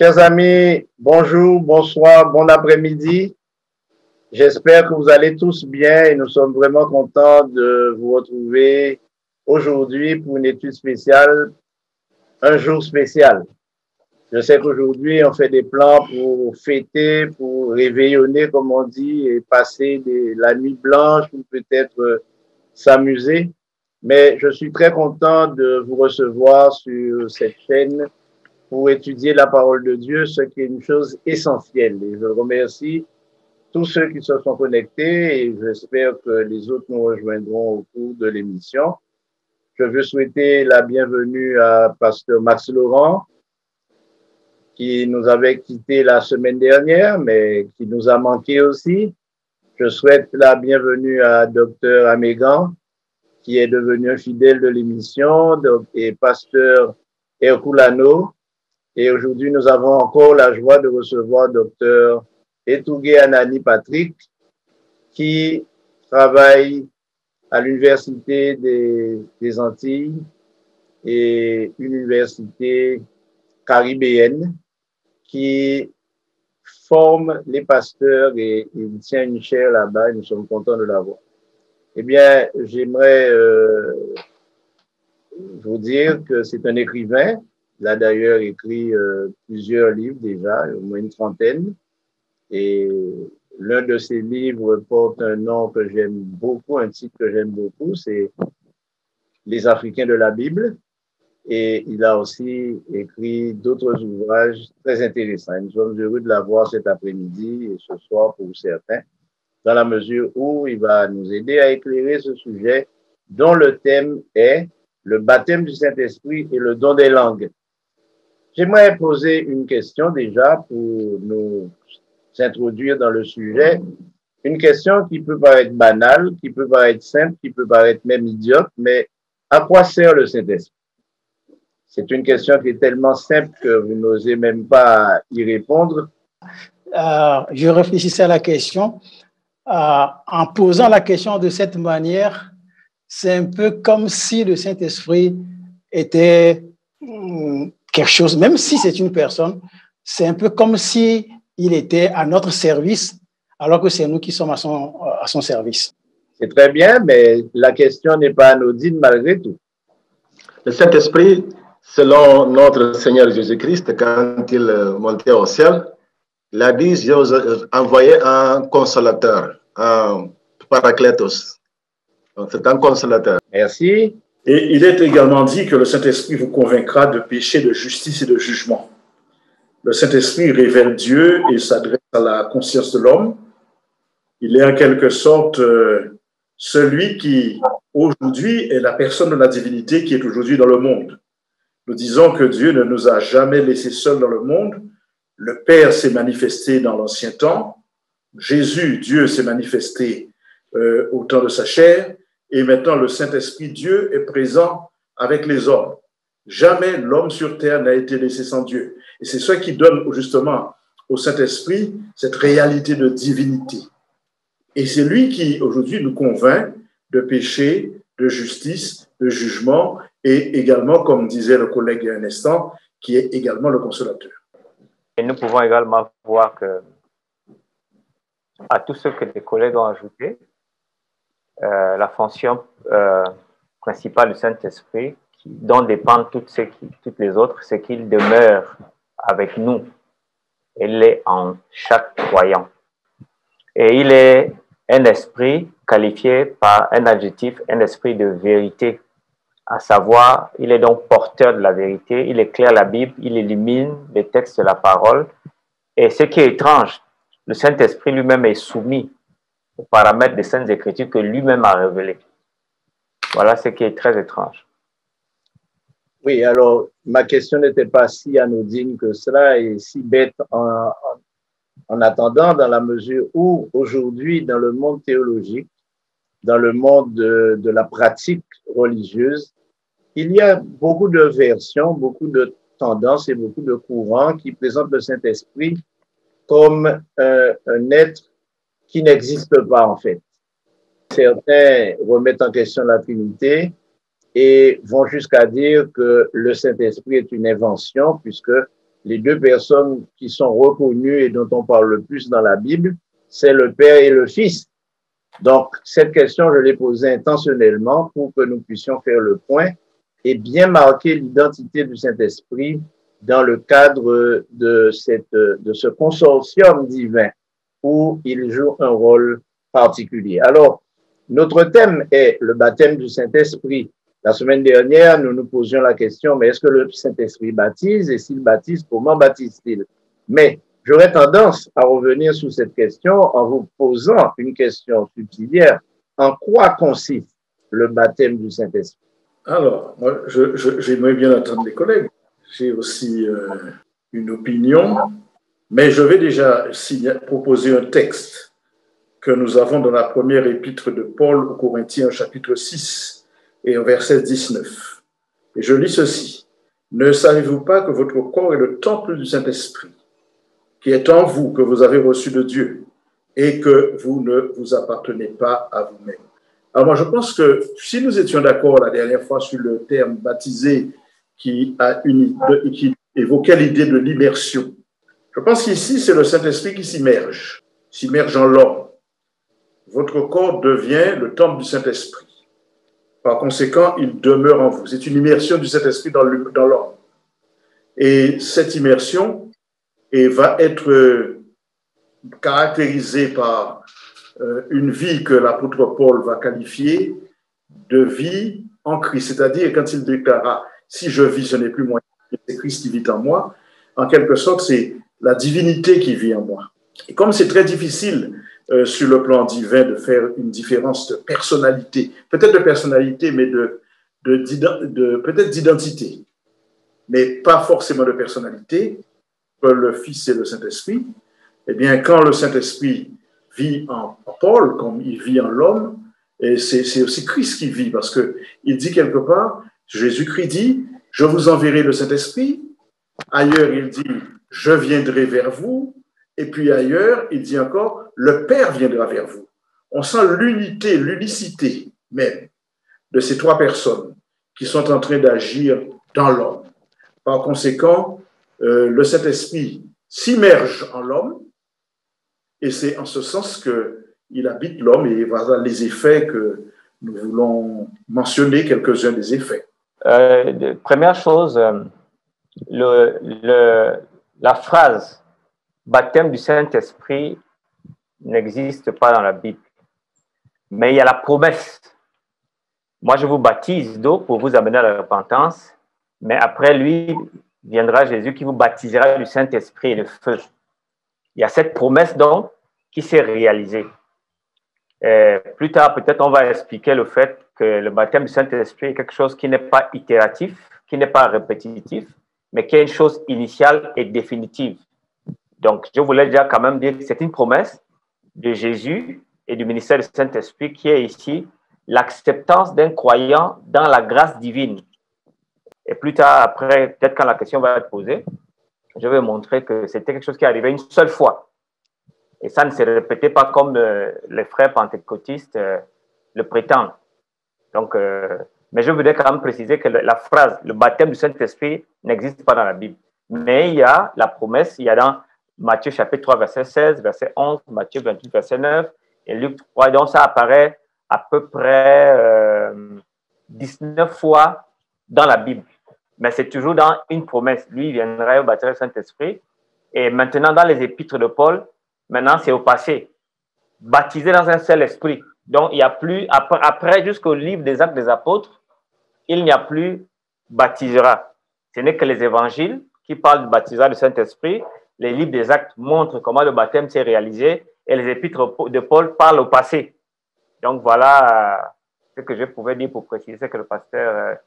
Chers amis, bonjour, bonsoir, bon après-midi. J'espère que vous allez tous bien et nous sommes vraiment contents de vous retrouver aujourd'hui pour une étude spéciale, un jour spécial. Je sais qu'aujourd'hui, on fait des plans pour fêter, pour réveillonner, comme on dit, et passer la nuit blanche ou peut-être s'amuser. Mais je suis très content de vous recevoir sur cette chaîne pour étudier la parole de Dieu, ce qui est une chose essentielle. Et je remercie tous ceux qui se sont connectés et j'espère que les autres nous rejoindront au cours de l'émission. Je veux souhaiter la bienvenue à Pasteur Max Laurent, qui nous avait quittés la semaine dernière, mais qui nous a manqué aussi. Je souhaite la bienvenue à Docteur Amégan, qui est devenu un fidèle de l'émission, et Pasteur Herculano. Et aujourd'hui, nous avons encore la joie de recevoir Docteur Etougué Anani Patrick, qui travaille à l'Université des Antilles et Université caribéenne, qui forme les pasteurs et il tient une chaire là-bas et nous sommes contents de l'avoir. Eh bien, j'aimerais vous dire que c'est un écrivain. Il a d'ailleurs écrit plusieurs livres déjà, au moins une trentaine. Et l'un de ses livres porte un nom que j'aime beaucoup, un titre que j'aime beaucoup, c'est Les Africains de la Bible. Et il a aussi écrit d'autres ouvrages très intéressants. Et nous sommes heureux de l'avoir cet après-midi et ce soir pour certains, dans la mesure où il va nous aider à éclairer ce sujet dont le thème est le baptême du Saint-Esprit et le don des langues. J'aimerais poser une question déjà pour nous introduire dans le sujet. Une question qui peut paraître banale, qui peut paraître simple, qui peut paraître même idiote, mais à quoi sert le Saint-Esprit? C'est une question qui est tellement simple que vous n'osez même pas y répondre. Je réfléchissais à la question. En posant la question de cette manière, c'est un peu comme si le Saint-Esprit était quelque chose, même si c'est une personne, c'est un peu comme si il était à notre service, alors que c'est nous qui sommes à son service. C'est très bien, mais la question n'est pas anodine malgré tout. Le Saint-Esprit, selon notre Seigneur Jésus-Christ, quand il montait au ciel, il a dit, j'ai envoyé un consolateur, un paraclétos. Donc, c'est un consolateur. Merci. Et il est également dit que le Saint-Esprit vous convaincra de péché, de justice et de jugement. Le Saint-Esprit révèle Dieu et s'adresse à la conscience de l'homme. Il est en quelque sorte celui qui, aujourd'hui, est la personne de la divinité qui est aujourd'hui dans le monde. Nous disons que Dieu ne nous a jamais laissés seuls dans le monde. Le Père s'est manifesté dans l'ancien temps. Jésus, Dieu, s'est manifesté au temps de sa chair. Et maintenant, le Saint-Esprit, Dieu, est présent avec les hommes. Jamais l'homme sur terre n'a été laissé sans Dieu. Et c'est ça qui donne justement au Saint-Esprit cette réalité de divinité. Et c'est lui qui, aujourd'hui, nous convainc de péché, de justice, de jugement, et également, comme disait le collègue il y a un instant, qui est également le consolateur. Et nous pouvons également voir que, à tout ce que les collègues ont ajouté, la fonction principale du Saint-Esprit, dont dépendent toutes les autres, c'est qu'il demeure avec nous. Il est en chaque croyant. Et il est un esprit qualifié par un adjectif, un esprit de vérité. À savoir, il est donc porteur de la vérité, il éclaire la Bible, il illumine les textes de la parole. Et ce qui est étrange, le Saint-Esprit lui-même est soumis aux paramètres des Saintes Écritures que lui-même a révélés. Voilà ce qui est très étrange. Oui, alors, ma question n'était pas si anodine que cela et si bête en attendant, dans la mesure où aujourd'hui, dans le monde théologique, dans le monde de la pratique religieuse, il y a beaucoup de versions, beaucoup de tendances et beaucoup de courants qui présentent le Saint-Esprit comme un être qui n'existe pas en fait. Certains remettent en question la Trinité et vont jusqu'à dire que le Saint-Esprit est une invention puisque les deux personnes qui sont reconnues et dont on parle le plus dans la Bible, c'est le Père et le Fils. Donc, cette question, je l'ai posée intentionnellement pour que nous puissions faire le point et bien marquer l'identité du Saint-Esprit dans le cadre de ce consortium divin où il joue un rôle particulier. Alors, notre thème est le baptême du Saint-Esprit. La semaine dernière, nous nous posions la question, mais est-ce que le Saint-Esprit baptise? Et s'il baptise, comment baptise-t-il? Mais j'aurais tendance à revenir sur cette question en vous posant une question subsidiaire. En quoi consiste le baptême du Saint-Esprit? Alors, moi, j'aimerais bien entendre les collègues. J'ai aussi une opinion, mais je vais déjà proposer un texte que nous avons dans la première épître de Paul aux Corinthiens, chapitre 6 et au verset 19. Et je lis ceci. « Ne savez-vous pas que votre corps est le temple du Saint-Esprit, qui est en vous, que vous avez reçu de Dieu, et que vous ne vous appartenez pas à vous-même. » Alors moi, je pense que si nous étions d'accord la dernière fois sur le terme baptisé qui évoquait l'idée de l'immersion, je pense qu'ici, c'est le Saint-Esprit qui s'immerge en l'homme. Votre corps devient le temple du Saint-Esprit. Par conséquent, il demeure en vous. C'est une immersion du Saint-Esprit dans l'homme. Et cette immersion va être caractérisée par une vie que l'apôtre Paul va qualifier de vie en Christ. C'est-à-dire, quand il déclara « Si je vis, ce n'est plus moi, c'est Christ qui vit en moi », en quelque sorte, c'est la divinité qui vit en moi. Et comme c'est très difficile sur le plan divin de faire une différence de personnalité, peut-être de personnalité, mais peut-être d'identité, mais pas forcément de personnalité, le Fils et le Saint-Esprit, eh bien, quand le Saint-Esprit vit en Paul, comme il vit en l'homme, et c'est aussi Christ qui vit, parce qu'il dit quelque part, Jésus-Christ dit, « Je vous enverrai le Saint-Esprit ». Ailleurs, il dit, « Je viendrai vers vous ». Et puis ailleurs, il dit encore, « Le Père viendra vers vous ». On sent l'unicité même de ces trois personnes qui sont en train d'agir dans l'homme. Par conséquent, le Saint-Esprit s'immerge en l'homme, et c'est en ce sens qu'il habite l'homme, et voilà les effets que nous voulons mentionner, quelques-uns des effets. Première chose, la phrase « baptême du Saint-Esprit » n'existe pas dans la Bible, mais il y a la promesse. Moi, je vous baptise d'eau pour vous amener à la repentance, mais après lui viendra Jésus qui vous baptisera du Saint-Esprit et de feu. Il y a cette promesse donc qui s'est réalisée. Plus tard, peut-être on va expliquer le fait que le baptême du Saint-Esprit est quelque chose qui n'est pas itératif, qui n'est pas répétitif, mais qui est une chose initiale et définitive. Donc, je voulais déjà quand même dire que c'est une promesse de Jésus et du ministère du Saint-Esprit qui est ici l'acceptance d'un croyant dans la grâce divine. Et plus tard, après, peut-être quand la question va être posée, je vais montrer que c'était quelque chose qui arrivait une seule fois. Et ça ne se répétait pas comme les frères pentecôtistes le prétendent. Donc, mais je voudrais quand même préciser que la phrase « le baptême du Saint-Esprit » n'existe pas dans la Bible. Mais il y a la promesse, il y a dans Matthieu chapitre 3, verset 16, verset 11, Matthieu 28, verset 9, et Luc 3. Donc, ça apparaît à peu près 19 fois dans la Bible. Mais c'est toujours dans une promesse. Lui, il viendrait au baptême du Saint-Esprit. Et maintenant, dans les épîtres de Paul, maintenant, c'est au passé. Baptisé dans un seul esprit. Donc, il n'y a plus, après jusqu'au livre des Actes des Apôtres, il n'y a plus baptisera. Ce n'est que les évangiles qui parlent du baptisage du Saint-Esprit. Les livres des Actes montrent comment le baptême s'est réalisé et les épîtres de Paul parlent au passé. Donc, voilà ce que je pouvais dire pour préciser que le pasteur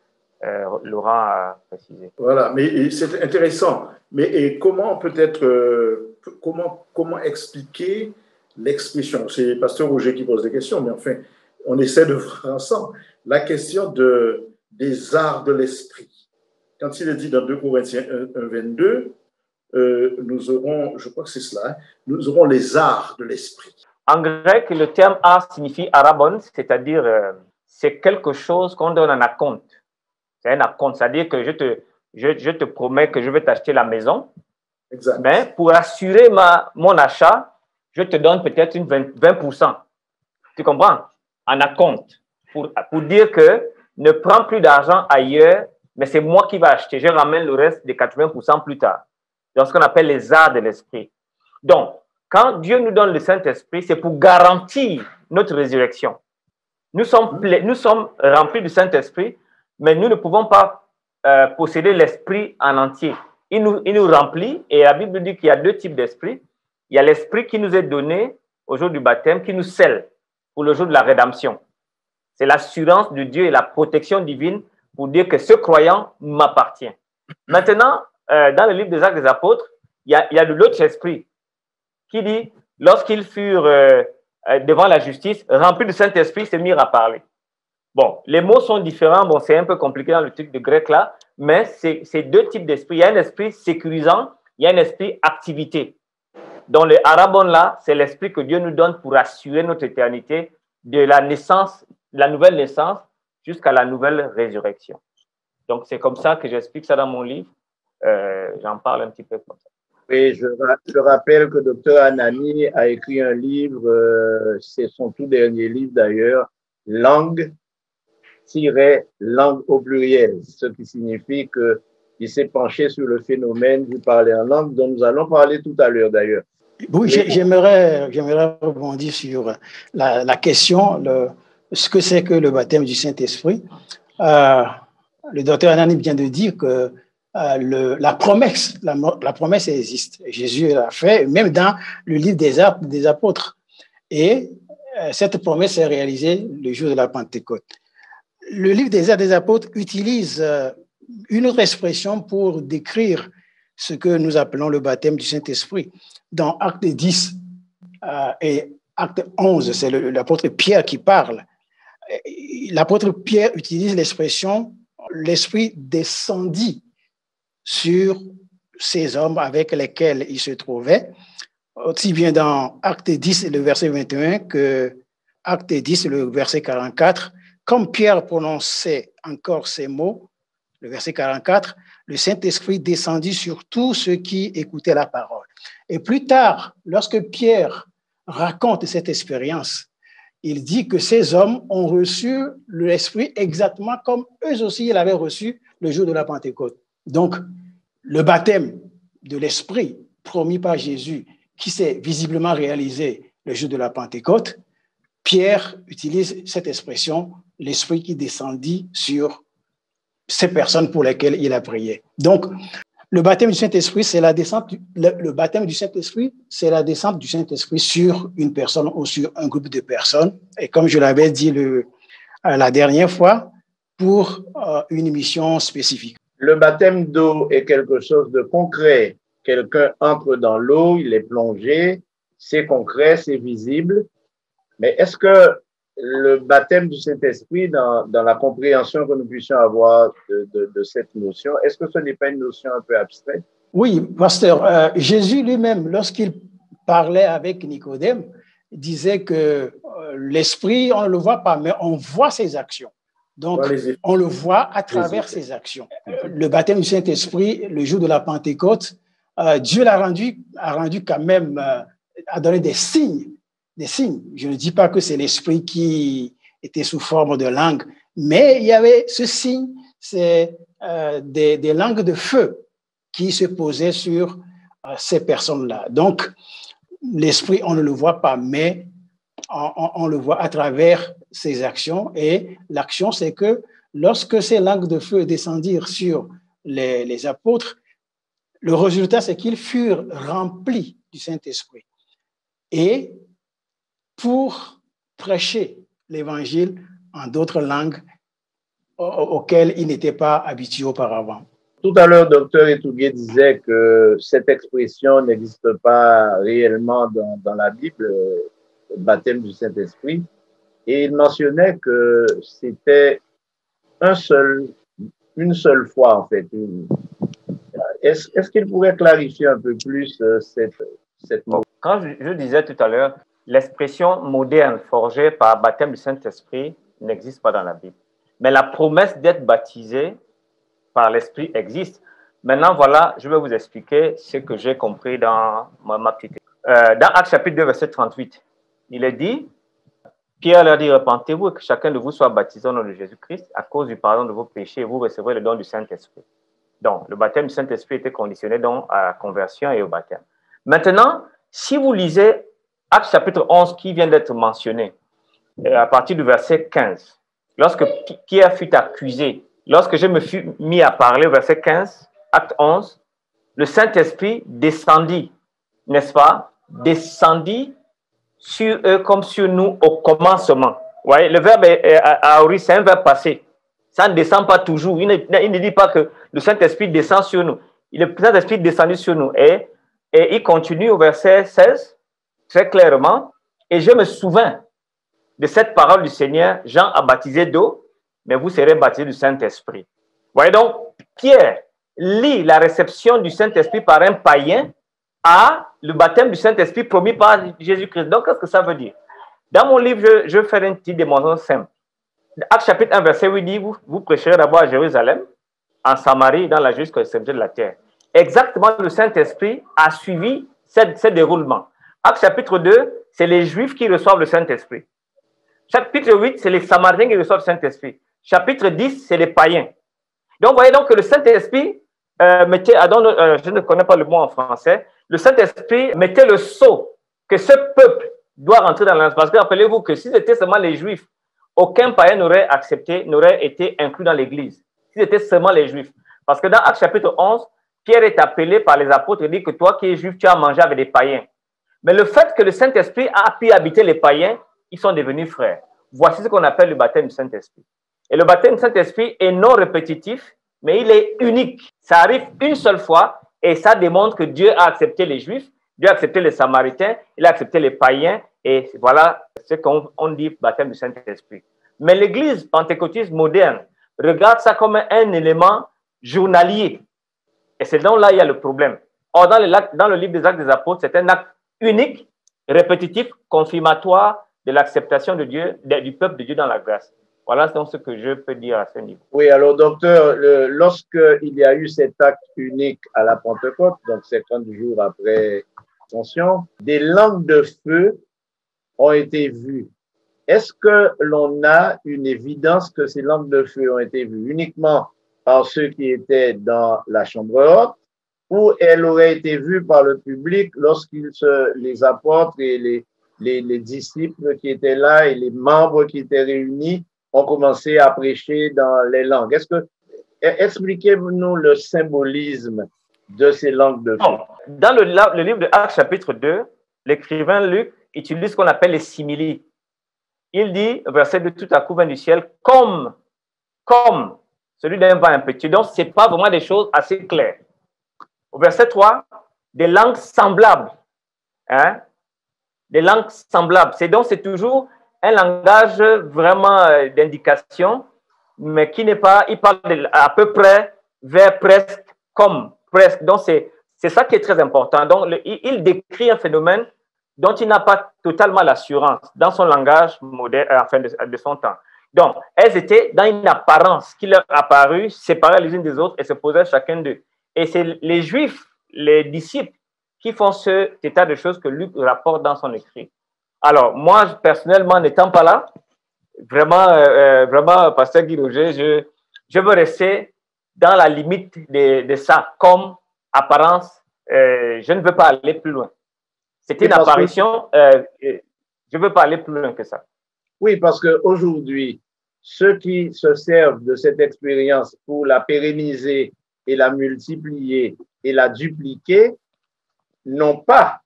Laurent a précisé. Voilà, mais c'est intéressant. Mais comment peut-être, comment expliquer l'expression? C'est le pasteur Roger qui pose des questions, mais enfin, on essaie de voir ensemble la question des arts de l'esprit. Quand il est dit dans 2 Corinthiens 1, 22, nous aurons, je crois que c'est cela, hein, nous aurons les arts de l'esprit. En grec, le terme art signifie arabon, c'est-à-dire c'est quelque chose qu'on donne en acompte. C'est un acompte, c'est-à-dire que je te promets que je vais t'acheter la maison, Exact. mais pour assurer mon achat, je te donne peut-être 20%. Tu comprends? En acompte. Pour dire que ne prends plus d'argent ailleurs, mais c'est moi qui vais acheter. Je ramène le reste des 80% plus tard. Dans ce qu'on appelle les arts de l'esprit. Donc, quand Dieu nous donne le Saint-Esprit, c'est pour garantir notre résurrection. Nous sommes remplis du Saint-Esprit, mais nous ne pouvons pas posséder l'Esprit en entier. Il nous remplit, et la Bible dit qu'il y a deux types d'esprit. Il y a l'Esprit qui nous est donné au jour du baptême, qui nous scelle pour le jour de la rédemption. C'est l'assurance de Dieu et la protection divine pour dire que ce croyant m'appartient. Maintenant, dans le livre des Actes des Apôtres, il y a de l'autre esprit qui dit, lorsqu'ils furent devant la justice, remplis du Saint-Esprit, se mirent à parler. Bon, les mots sont différents, bon, c'est un peu compliqué dans le truc de grec là, mais c'est deux types d'esprit. Il y a un esprit sécurisant, il y a un esprit activité. Dans le arabon là, c'est l'esprit que Dieu nous donne pour assurer notre éternité de la naissance, la nouvelle naissance jusqu'à la nouvelle résurrection. Donc, c'est comme ça que j'explique ça dans mon livre. J'en parle un petit peu comme ça. Oui, je rappelle que Dr Anani a écrit un livre, c'est son tout dernier livre d'ailleurs, Langue au pluriel, ce qui signifie qu'il s'est penché sur le phénomène du parler en langue, dont nous allons parler tout à l'heure d'ailleurs. Oui, j'aimerais rebondir sur la question, ce que c'est que le baptême du Saint-Esprit. Le docteur Anani vient de dire que la promesse existe. Jésus l'a fait, même dans le livre des Actes des Apôtres. Et cette promesse est réalisée le jour de la Pentecôte. Le livre des Actes des Apôtres utilise une autre expression pour décrire ce que nous appelons le baptême du Saint-Esprit. Dans Acte 10 et Acte 11, c'est l'apôtre Pierre qui parle. L'apôtre Pierre utilise l'expression « l'Esprit descendit » sur ces hommes avec lesquels il se trouvait, aussi bien dans Acte 10, le verset 21, que Acte 10, le verset 44. Comme Pierre prononçait encore ces mots, le verset 44, le Saint-Esprit descendit sur tous ceux qui écoutaient la parole. Et plus tard, lorsque Pierre raconte cette expérience, il dit que ces hommes ont reçu l'Esprit exactement comme eux aussi l'avaient reçu le jour de la Pentecôte. Donc, le baptême de l'Esprit promis par Jésus, qui s'est visiblement réalisé le jour de la Pentecôte, Pierre utilise cette expression, l'Esprit qui descendit sur ces personnes pour lesquelles il a prié. Donc, le baptême du Saint-Esprit, c'est la descente. Le baptême du Saint-Esprit, c'est la descente du Saint-Esprit sur une personne ou sur un groupe de personnes. Et comme je l'avais dit la dernière fois, pour une mission spécifique. Le baptême d'eau est quelque chose de concret. Quelqu'un entre dans l'eau, il est plongé, c'est concret, c'est visible. Mais est-ce que le baptême du Saint-Esprit, dans la compréhension que nous puissions avoir de cette notion, est-ce que ce n'est pas une notion un peu abstraite? Oui, pasteur. Jésus lui-même, lorsqu'il parlait avec Nicodème, disait que l'Esprit, on ne le voit pas, mais on voit ses actions. Donc, on le voit à travers ses actions. Le baptême du Saint-Esprit, le jour de la Pentecôte, Dieu a rendu quand même, a donné des signes. Des signes. Je ne dis pas que c'est l'Esprit qui était sous forme de langue, mais il y avait ce signe, c'est des langues de feu qui se posaient sur ces personnes-là. Donc, l'Esprit, on ne le voit pas, mais on le voit à travers ses actions. Et l'action, c'est que lorsque ces langues de feu descendirent sur les apôtres, le résultat, c'est qu'ils furent remplis du Saint-Esprit. Et pour prêcher l'Évangile en d'autres langues auxquelles ils n'étaient pas habitués auparavant. Tout à l'heure, Dr Etougué disait que cette expression n'existe pas réellement dans la Bible, le baptême du Saint-Esprit, et il mentionnait que c'était une seule fois, en fait. Est-ce qu'il pourrait clarifier un peu plus cette mot? Quand je disais tout à l'heure, l'expression moderne forgée par baptême du Saint-Esprit n'existe pas dans la Bible. Mais la promesse d'être baptisé par l'Esprit existe. Maintenant, voilà, je vais vous expliquer ce que j'ai compris dans ma petite... dans Actes chapitre 2, verset 38, il est dit, Pierre leur dit, repentez-vous et que chacun de vous soit baptisé au nom de Jésus-Christ à cause du pardon de vos péchés et vous recevrez le don du Saint-Esprit. Donc, le baptême du Saint-Esprit était conditionné donc à la conversion et au baptême. Maintenant, si vous lisez Actes chapitre 11 qui vient d'être mentionné, à partir du verset 15, lorsque Pierre fut accusé, lorsque je me suis mis à parler au verset 15, Acte 11, le Saint-Esprit descendit, n'est-ce pas? Descendit sur eux comme sur nous au commencement. Vous voyez, le verbe aori, c'est un verbe passé. Ça ne descend pas toujours. Il ne dit pas que le Saint-Esprit descend sur nous. Le Saint-Esprit descendu sur nous. Et il continue au verset 16, très clairement. Et je me souviens de cette parole du Seigneur, Jean a baptisé d'eau, mais vous serez baptisés du Saint-Esprit. Vous voyez donc, Pierre lie la réception du Saint-Esprit par un païen à le baptême du Saint-Esprit promis par Jésus-Christ. Donc, qu'est-ce que ça veut dire? Dans mon livre, je vais faire une petite démonstration simple. Acte chapitre 1, verset 8 dit, vous prêcherez d'abord à Jérusalem, en Samarie, dans la jusqu'à l'extrémité de la terre. Exactement, le Saint-Esprit a suivi ce déroulement. Acte chapitre 2, c'est les Juifs qui reçoivent le Saint-Esprit. Chapitre 8, c'est les Samaritains qui reçoivent le Saint-Esprit. Chapitre 10, c'est les païens. Donc, vous voyez donc que le Saint-Esprit mettait, je ne connais pas le mot en français, le Saint-Esprit mettait le sceau que ce peuple doit rentrer dans l'Alliance. Parce que rappelez-vous que si c'était seulement les Juifs, aucun païen n'aurait accepté, n'aurait été inclus dans l'Église. Si c'était seulement les Juifs. Parce que dans Actes chapitre 11, Pierre est appelé par les apôtres et dit que toi qui es juif, tu as mangé avec des païens. Mais le fait que le Saint-Esprit a pu habiter les païens, ils sont devenus frères. Voici ce qu'on appelle le baptême du Saint-Esprit. Et le baptême du Saint-Esprit est non répétitif, mais il est unique. Ça arrive une seule fois et ça démontre que Dieu a accepté les Juifs, Dieu a accepté les Samaritains, il a accepté les païens et voilà ce qu'on dit baptême du Saint-Esprit. Mais l'Église pentecôtiste moderne regarde ça comme un élément journalier. Et c'est donc là il y a le problème. Or, dans le livre des Actes des Apôtres, c'est un acte unique, répétitif, confirmatoire de l'acceptation de Dieu, du peuple de Dieu dans la grâce. Voilà donc ce que je peux dire à ce niveau. Oui, alors docteur, lorsqu'il y a eu cet acte unique à la Pentecôte, donc 50 jours après l'Ascension, des langues de feu ont été vues. Est-ce que l'on a une évidence que ces langues de feu ont été vues uniquement par ceux qui étaient dans la chambre haute, ou elles auraient été vues par le public les apôtres et les disciples qui étaient là et les membres qui étaient réunis ont commencé à prêcher dans les langues? Expliquez-nous le symbolisme de ces langues de feu. Dans le livre de Actes chapitre 2, l'écrivain Luc utilise ce qu'on appelle les simili. Il dit, verset 2, tout à coup vint du ciel, comme celui d'un vent impétueux. Donc, ce n'est pas vraiment des choses assez claires. Au verset 3, des langues semblables. Hein? Des langues semblables. C'est toujours un langage vraiment d'indication, mais qui n'est pas, il parle à peu près, vers presque, comme, presque. Donc, c'est ça qui est très important. Donc, il décrit un phénomène dont il n'a pas totalement l'assurance dans son langage moderne, enfin de son temps. Donc, elles étaient dans une apparence qui leur apparut, séparées les unes des autres et se posaient chacun d'eux. Et c'est les Juifs, les disciples, qui font cet état de choses que Luc rapporte dans son écrit. Alors, moi, personnellement, n'étant pas là, vraiment, pasteur Guy Roger, je veux rester dans la limite de ça, comme apparence. Je ne veux pas aller plus loin. C'était une apparition, je ne veux pas aller plus loin que ça. Oui, parce qu'aujourd'hui, ceux qui se servent de cette expérience pour la pérenniser et la multiplier et la dupliquer n'ont pas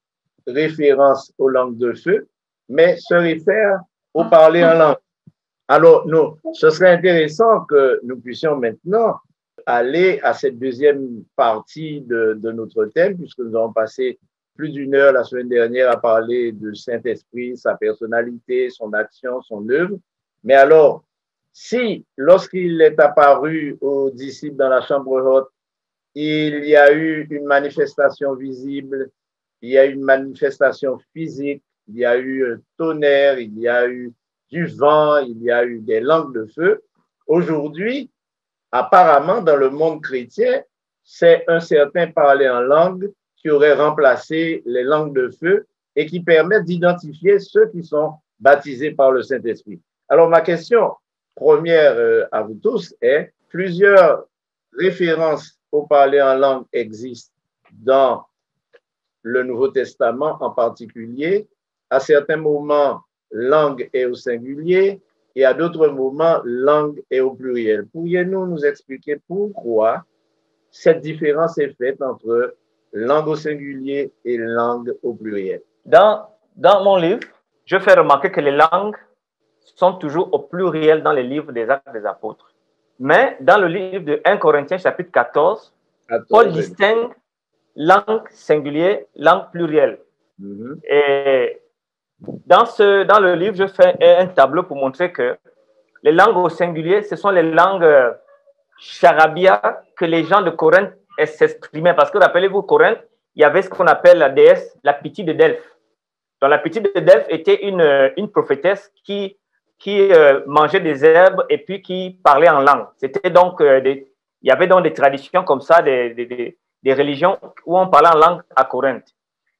référence aux langues de feu, mais se réfèrent au parler en langue. Alors, ce serait intéressant que nous puissions maintenant aller à cette deuxième partie de notre thème, puisque nous avons passé plus d'une heure la semaine dernière à parler de Saint-Esprit, sa personnalité, son action, son œuvre. Mais alors, si, lorsqu'il est apparu aux disciples dans la chambre haute, il y a eu une manifestation visible, il y a eu une manifestation physique, il y a eu un tonnerre, il y a eu du vent, il y a eu des langues de feu. Aujourd'hui, apparemment, dans le monde chrétien, c'est un certain parler en langue qui aurait remplacé les langues de feu et qui permet d'identifier ceux qui sont baptisés par le Saint-Esprit. Alors, ma question première à vous tous est, plusieurs références au parler en langue existent dans le Nouveau Testament en particulier. À certains moments, langue est au singulier et à d'autres moments, langue est au pluriel. Pourriez-vous nous expliquer pourquoi cette différence est faite entre langue au singulier et langue au pluriel? Dans mon livre, je fais remarquer que les langues sont toujours au pluriel dans les livres des Actes des Apôtres. Mais dans le livre de 1 Corinthiens chapitre 14, Paul distingue langue singulière, langue plurielle. Et dans le livre, je fais un tableau pour montrer que les langues au singulier, ce sont les langues charabia que les gens de Corinthe s'exprimaient. Parce que, rappelez-vous, Corinthe, il y avait ce qu'on appelle la déesse, la Pythie de Delphes. Donc, la Pythie de Delphes était une prophétesse qui mangeait des herbes et puis qui parlait en langue. C'était donc, il y avait donc des traditions comme ça, des religions où on parlait en langue à Corinthe.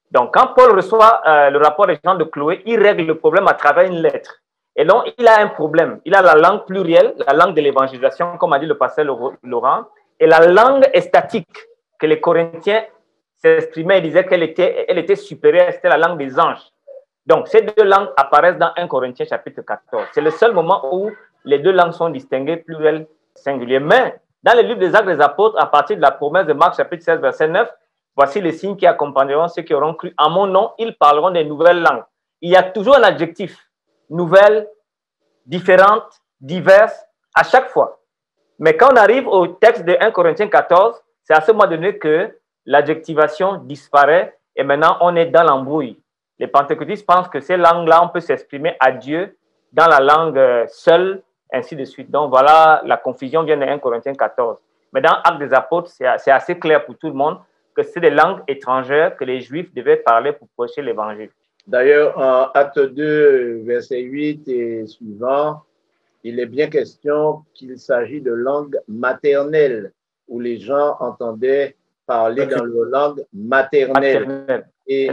Donc, quand Paul reçoit le rapport des gens de Chloé, il règle le problème à travers une lettre. Et donc, il a un problème. Il a la langue plurielle, la langue de l'évangélisation, comme a dit le pasteur Laurent, et la langue statique que les Corinthiens s'exprimaient et disaient qu'elle était supérieure, c'était la langue des anges. Donc, ces deux langues apparaissent dans 1 Corinthiens chapitre 14. C'est le seul moment où les deux langues sont distinguées, pluriel, singulier. Mais, dans le livre des Actes des Apôtres, à partir de la promesse de Marc chapitre 16, verset 9, voici les signes qui accompagneront ceux qui auront cru en mon nom, ils parleront des nouvelles langues. Il y a toujours un adjectif, nouvelles, différentes, diverses, à chaque fois. Mais quand on arrive au texte de 1 Corinthiens 14, c'est à ce moment donné que l'adjectivation disparaît et maintenant on est dans l'embrouille. Les pentecôtistes pensent que ces langues-là, on peut s'exprimer à Dieu dans la langue seule, ainsi de suite. Donc voilà, la confusion vient de 1 Corinthiens 14. Mais dans Actes des Apôtres, c'est assez clair pour tout le monde que c'est des langues étrangères que les Juifs devaient parler pour prêcher l'Évangile. D'ailleurs, en Acte 2, verset 8 et suivant, il est bien question qu'il s'agit de langue maternelle, où les gens entendaient parler dans leur langue maternelle. Et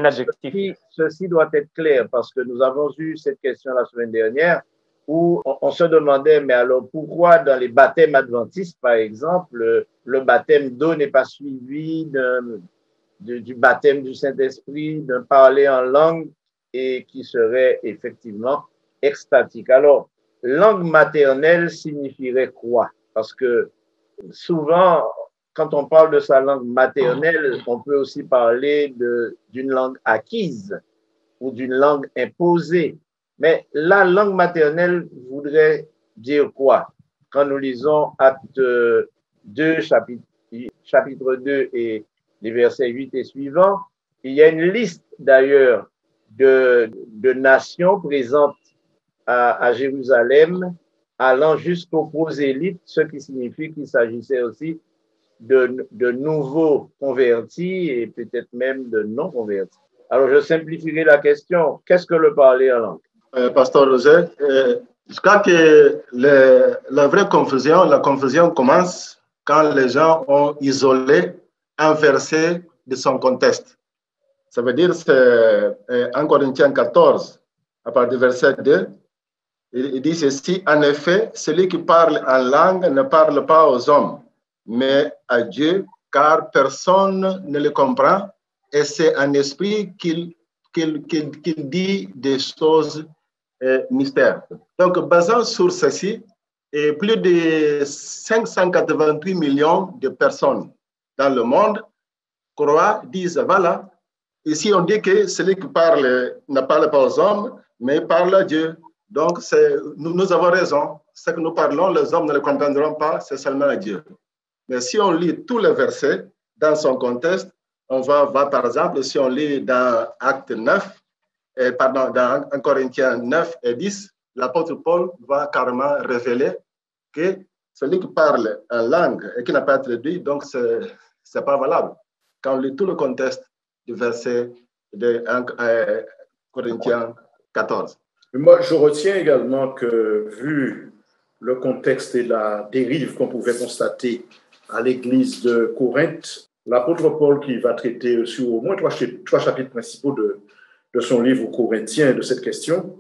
ceci doit être clair, parce que nous avons eu cette question la semaine dernière, où on se demandait, mais alors pourquoi dans les baptêmes adventistes, par exemple, le baptême d'eau n'est pas suivi du baptême du Saint-Esprit, d'un parler en langue et qui serait effectivement extatique. Alors, langue maternelle signifierait quoi? Parce que souvent, quand on parle de sa langue maternelle, on peut aussi parler d'une langue acquise ou d'une langue imposée. Mais la langue maternelle voudrait dire quoi? Quand nous lisons Acte 2, chapitre 2 et les versets 8 et suivants, il y a une liste d'ailleurs de nations présentes à Jérusalem, allant jusqu'aux prosélytes, ce qui signifie qu'il s'agissait aussi de nouveaux convertis et peut-être même de non-convertis. Alors, je simplifierai la question. Qu'est-ce que le parler en langue? Pasteur Roger, je crois que la vraie confusion, la confusion commence quand les gens ont isolé un verset de son contexte. Ça veut dire, c'est 1 Corinthiens 14, à partir du verset 2, il dit ceci: en effet, celui qui parle en langue ne parle pas aux hommes, mais à Dieu, car personne ne le comprend, et c'est en esprit qu'il dit des choses mystères. Donc, basant sur ceci, et plus de 588 millions de personnes dans le monde croient, disent, voilà, ici on dit que celui qui parle ne parle pas aux hommes, mais parle à Dieu. Donc, nous avons raison. Ce que nous parlons, les hommes ne le comprendront pas, c'est seulement à Dieu. Mais si on lit tous les versets dans son contexte, on va voir, par exemple, si on lit dans Acte 9, dans 1 Corinthiens 9 et 10, l'apôtre Paul va carrément révéler que celui qui parle en langue et qui n'a pas été traduit, donc ce n'est pas valable. Quand on lit tout le contexte du verset de 1 Corinthiens 14. Moi, je retiens également que, vu le contexte et la dérive qu'on pouvait constater à l'église de Corinthe, l'apôtre Paul, qui va traiter sur au moins trois chapitres principaux de son livre aux Corinthiens de cette question,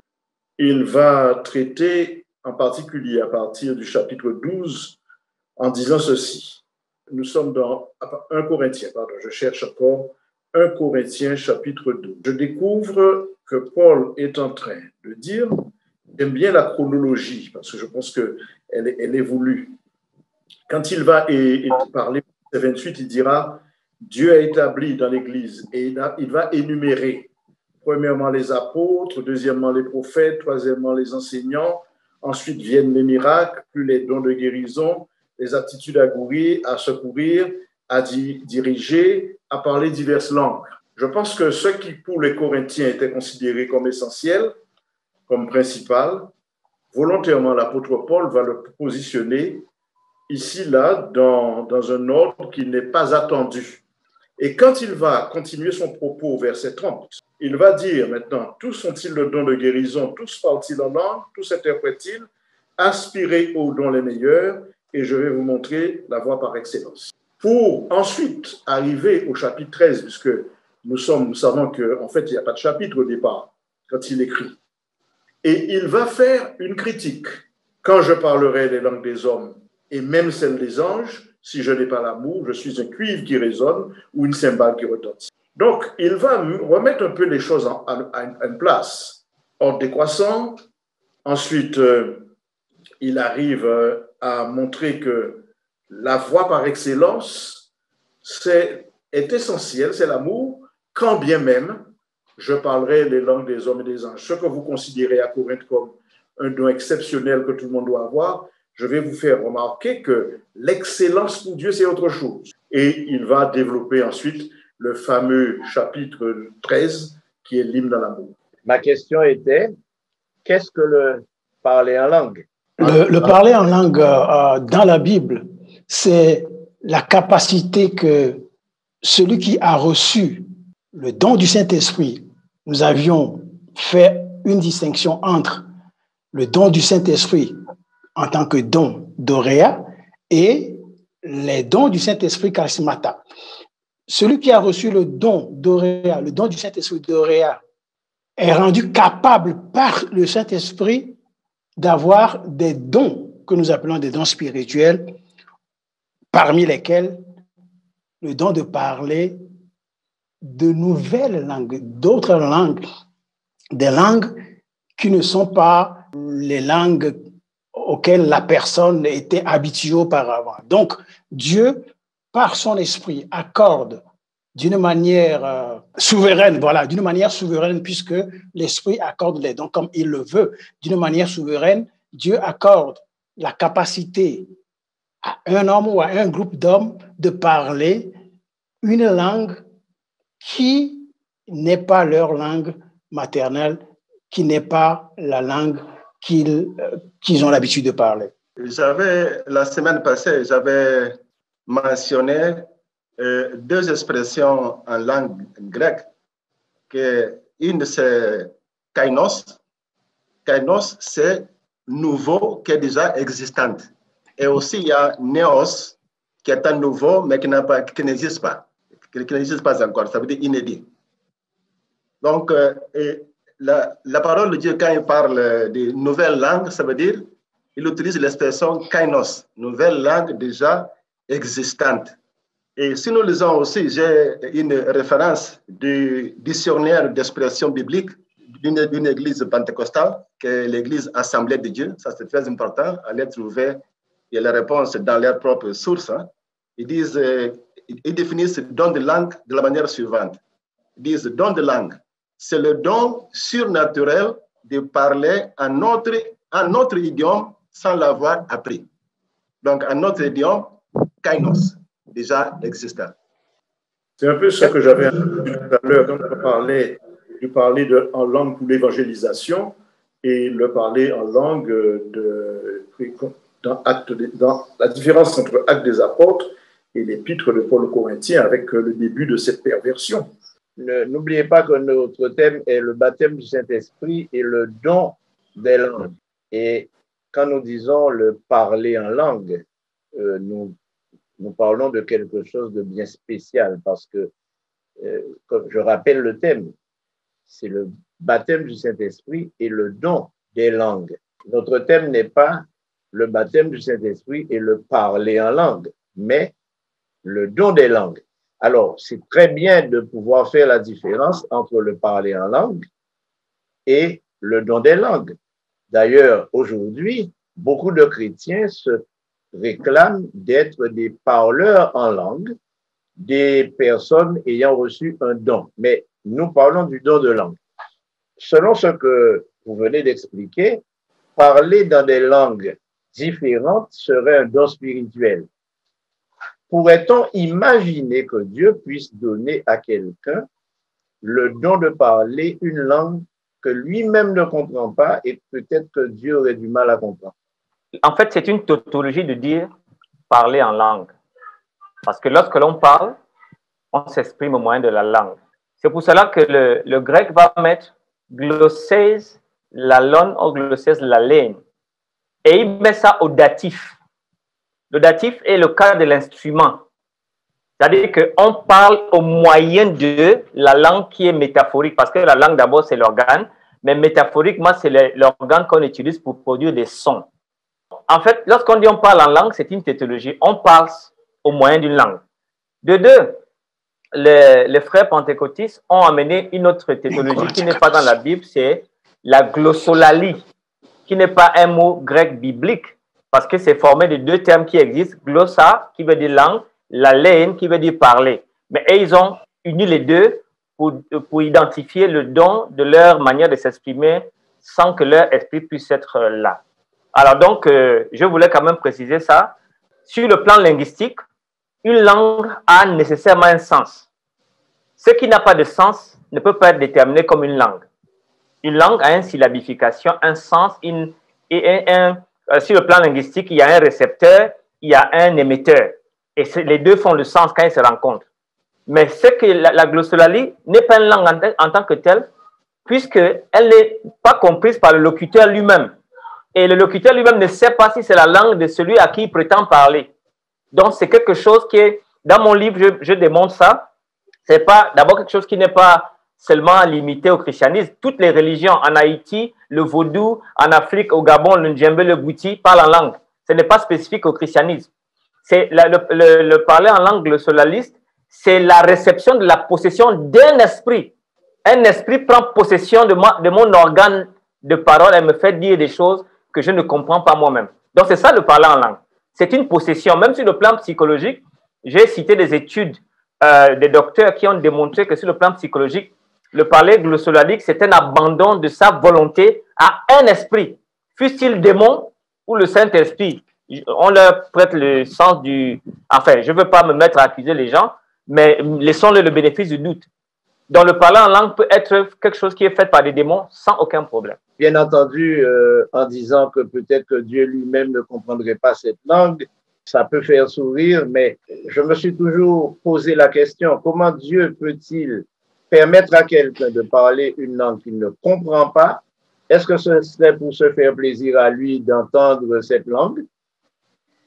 il va traiter en particulier à partir du chapitre 12 en disant ceci. Nous sommes dans 1 Corinthiens, pardon, je cherche encore 1 Corinthiens chapitre 12. Je découvre que Paul est en train de dire, j'aime bien la chronologie parce que je pense qu'elle est voulue. Quand il va parler, verset 28, il dira, Dieu a établi dans l'Église et il va énumérer premièrement les apôtres, deuxièmement les prophètes, troisièmement les enseignants, ensuite viennent les miracles, puis les dons de guérison, les aptitudes à secourir, à diriger, à parler diverses langues. Je pense que ce qui pour les Corinthiens était considéré comme essentiel, comme principal, volontairement l'apôtre Paul va le positionner ici, là, dans un ordre qui n'est pas attendu. Et quand il va continuer son propos au verset 30, il va dire maintenant, tous ont-ils le don de guérison, tous parlent-ils en langue, tous interprètent-ils, aspirez aux dons les meilleurs, et je vais vous montrer la voie par excellence. Pour ensuite arriver au chapitre 13, puisque nous savons qu'en fait, il n'y a pas de chapitre au départ, quand il écrit. Et il va faire une critique. Quand je parlerai les langues des hommes, et même celles des anges, si je n'ai pas l'amour, je suis un cuivre qui résonne ou une cymbale qui retentit. Donc, il va remettre un peu les choses en place. Ordre décroissant. Ensuite, il arrive à montrer que la voie par excellence est essentielle, c'est l'amour, quand bien même je parlerai les langues des hommes et des anges. Ce que vous considérez à Corinthe comme un don exceptionnel que tout le monde doit avoir, je vais vous faire remarquer que l'excellence pour Dieu, c'est autre chose. Et il va développer ensuite le fameux chapitre 13, qui est l'hymne à l'amour. Ma question était, qu'est-ce que le parler en langue? Le parler en langue dans la Bible, c'est la capacité que celui qui a reçu le don du Saint-Esprit, nous avions fait une distinction entre le don du Saint-Esprit en tant que don d'Oréa et les dons du Saint-Esprit charismata. Celui qui a reçu le don d'Oréa, le don du Saint-Esprit d'Oréa, est rendu capable par le Saint-Esprit d'avoir des dons que nous appelons des dons spirituels, parmi lesquels le don de parler de nouvelles langues, d'autres langues, des langues qui ne sont pas les langues auxquelles la personne était habituée auparavant. Donc, Dieu, par son esprit, accorde d'une manière souveraine, d'une manière souveraine, puisque l'esprit accorde les dons comme il le veut. D'une manière souveraine, Dieu accorde la capacité à un homme ou à un groupe d'hommes de parler une langue qui n'est pas leur langue maternelle, qui n'est pas la langue qu'ils ont l'habitude de parler. La semaine passée, j'avais mentionné deux expressions en langue grecque. Une, c'est kainos. Kainos, c'est nouveau, qui est déjà existante. Et aussi, il y a néos, qui est un nouveau, mais qui n'existe pas. Qui n'existe pas encore, ça veut dire inédit. Donc, la parole de Dieu, quand il parle de nouvelles langues, ça veut dire il utilise l'expression kainos, nouvelle langue déjà existante. Et si nous lisons aussi, j'ai une référence du dictionnaire d'expression biblique d'une église pentecostale, qui est l'église Assemblée de Dieu. Ça, c'est très important. Allez trouver les réponses dans leurs propres sources. Ils définissent le don de langue de la manière suivante. Ils disent don de langue, c'est le don surnaturel de parler un autre idiome sans l'avoir appris. Donc, un autre idiome, kainos, déjà existant. C'est un peu ce que j'avais dit tout à l'heure quand on parlait en langue pour l'évangélisation et le parler en langue dans la différence entre Actes des Apôtres et l'épître de Paul aux Corinthiens avec le début de cette perversion. N'oubliez pas que notre thème est le baptême du Saint-Esprit et le don des langues. Et quand nous disons le parler en langue, nous parlons de quelque chose de bien spécial parce que, comme je rappelle le thème, c'est le baptême du Saint-Esprit et le don des langues. Notre thème n'est pas le baptême du Saint-Esprit et le parler en langue, mais le don des langues. Alors, c'est très bien de pouvoir faire la différence entre le parler en langue et le don des langues. D'ailleurs, aujourd'hui, beaucoup de chrétiens se réclament d'être des parleurs en langue, des personnes ayant reçu un don. Mais nous parlons du don de langue. Selon ce que vous venez d'expliquer, parler dans des langues différentes serait un don spirituel. Pourrait-on imaginer que Dieu puisse donner à quelqu'un le don de parler une langue que lui-même ne comprend pas et peut-être que Dieu aurait du mal à comprendre? En fait, c'est une tautologie de dire parler en langue. Parce que lorsque l'on parle, on s'exprime au moyen de la langue. C'est pour cela que le grec va mettre glossèse la lone ou glossèse la laine. Et il met ça au datif. Le datif est le cas de l'instrument. C'est-à-dire qu'on parle au moyen de la langue qui est métaphorique. Parce que la langue, d'abord, c'est l'organe. Mais métaphoriquement, c'est l'organe qu'on utilise pour produire des sons. En fait, lorsqu'on dit on parle en langue, c'est une tautologie. On parle au moyen d'une langue. De deux, les frères pentecôtistes ont amené une autre tautologie qui n'est pas dans la Bible, c'est la glossolalie, qui n'est pas un mot grec biblique, parce que c'est formé de deux termes qui existent, glossa, qui veut dire langue, la laine, qui veut dire parler. Mais ils ont uni les deux pour identifier le don de leur manière de s'exprimer sans que leur esprit puisse être là. Alors donc, je voulais quand même préciser ça. Sur le plan linguistique, une langue a nécessairement un sens. Ce qui n'a pas de sens ne peut pas être déterminé comme une langue. Une langue a une syllabification, un sens, sur le plan linguistique, il y a un récepteur, il y a un émetteur. Et les deux font le sens quand ils se rencontrent. Mais c'est que la glossolalie n'est pas une langue en tant que telle, puisqu'elle n'est pas comprise par le locuteur lui-même. Et le locuteur lui-même ne sait pas si c'est la langue de celui à qui il prétend parler. Donc, c'est quelque chose qui est, dans mon livre, je démontre ça. C'est pas d'abord quelque chose qui n'est pas seulement limité au christianisme. Toutes les religions en Haïti, le vaudou, en Afrique, au Gabon, le ndjembé, le bouti, parlent en langue. Ce n'est pas spécifique au christianisme. C'est le parler en langue glossolaliste, c'est la réception de la possession d'un esprit. Un esprit prend possession de mon organe de parole et me fait dire des choses que je ne comprends pas moi-même. Donc, c'est ça le parler en langue. C'est une possession. Même sur le plan psychologique, j'ai cité des études des docteurs qui ont démontré que sur le plan psychologique, le parler glossolalique, c'est un abandon de sa volonté à un esprit, fût-il démon ou le Saint-Esprit. On leur prête le sens du... Enfin, je ne veux pas me mettre à accuser les gens, mais laissons-leur le bénéfice du doute. Donc, le parler en langue peut être quelque chose qui est fait par des démons sans aucun problème. Bien entendu, en disant que peut-être que Dieu lui-même ne comprendrait pas cette langue, ça peut faire sourire, mais je me suis toujours posé la question, comment Dieu peut-il permettre à quelqu'un de parler une langue qu'il ne comprend pas? Est-ce que ce serait pour se faire plaisir à lui d'entendre cette langue?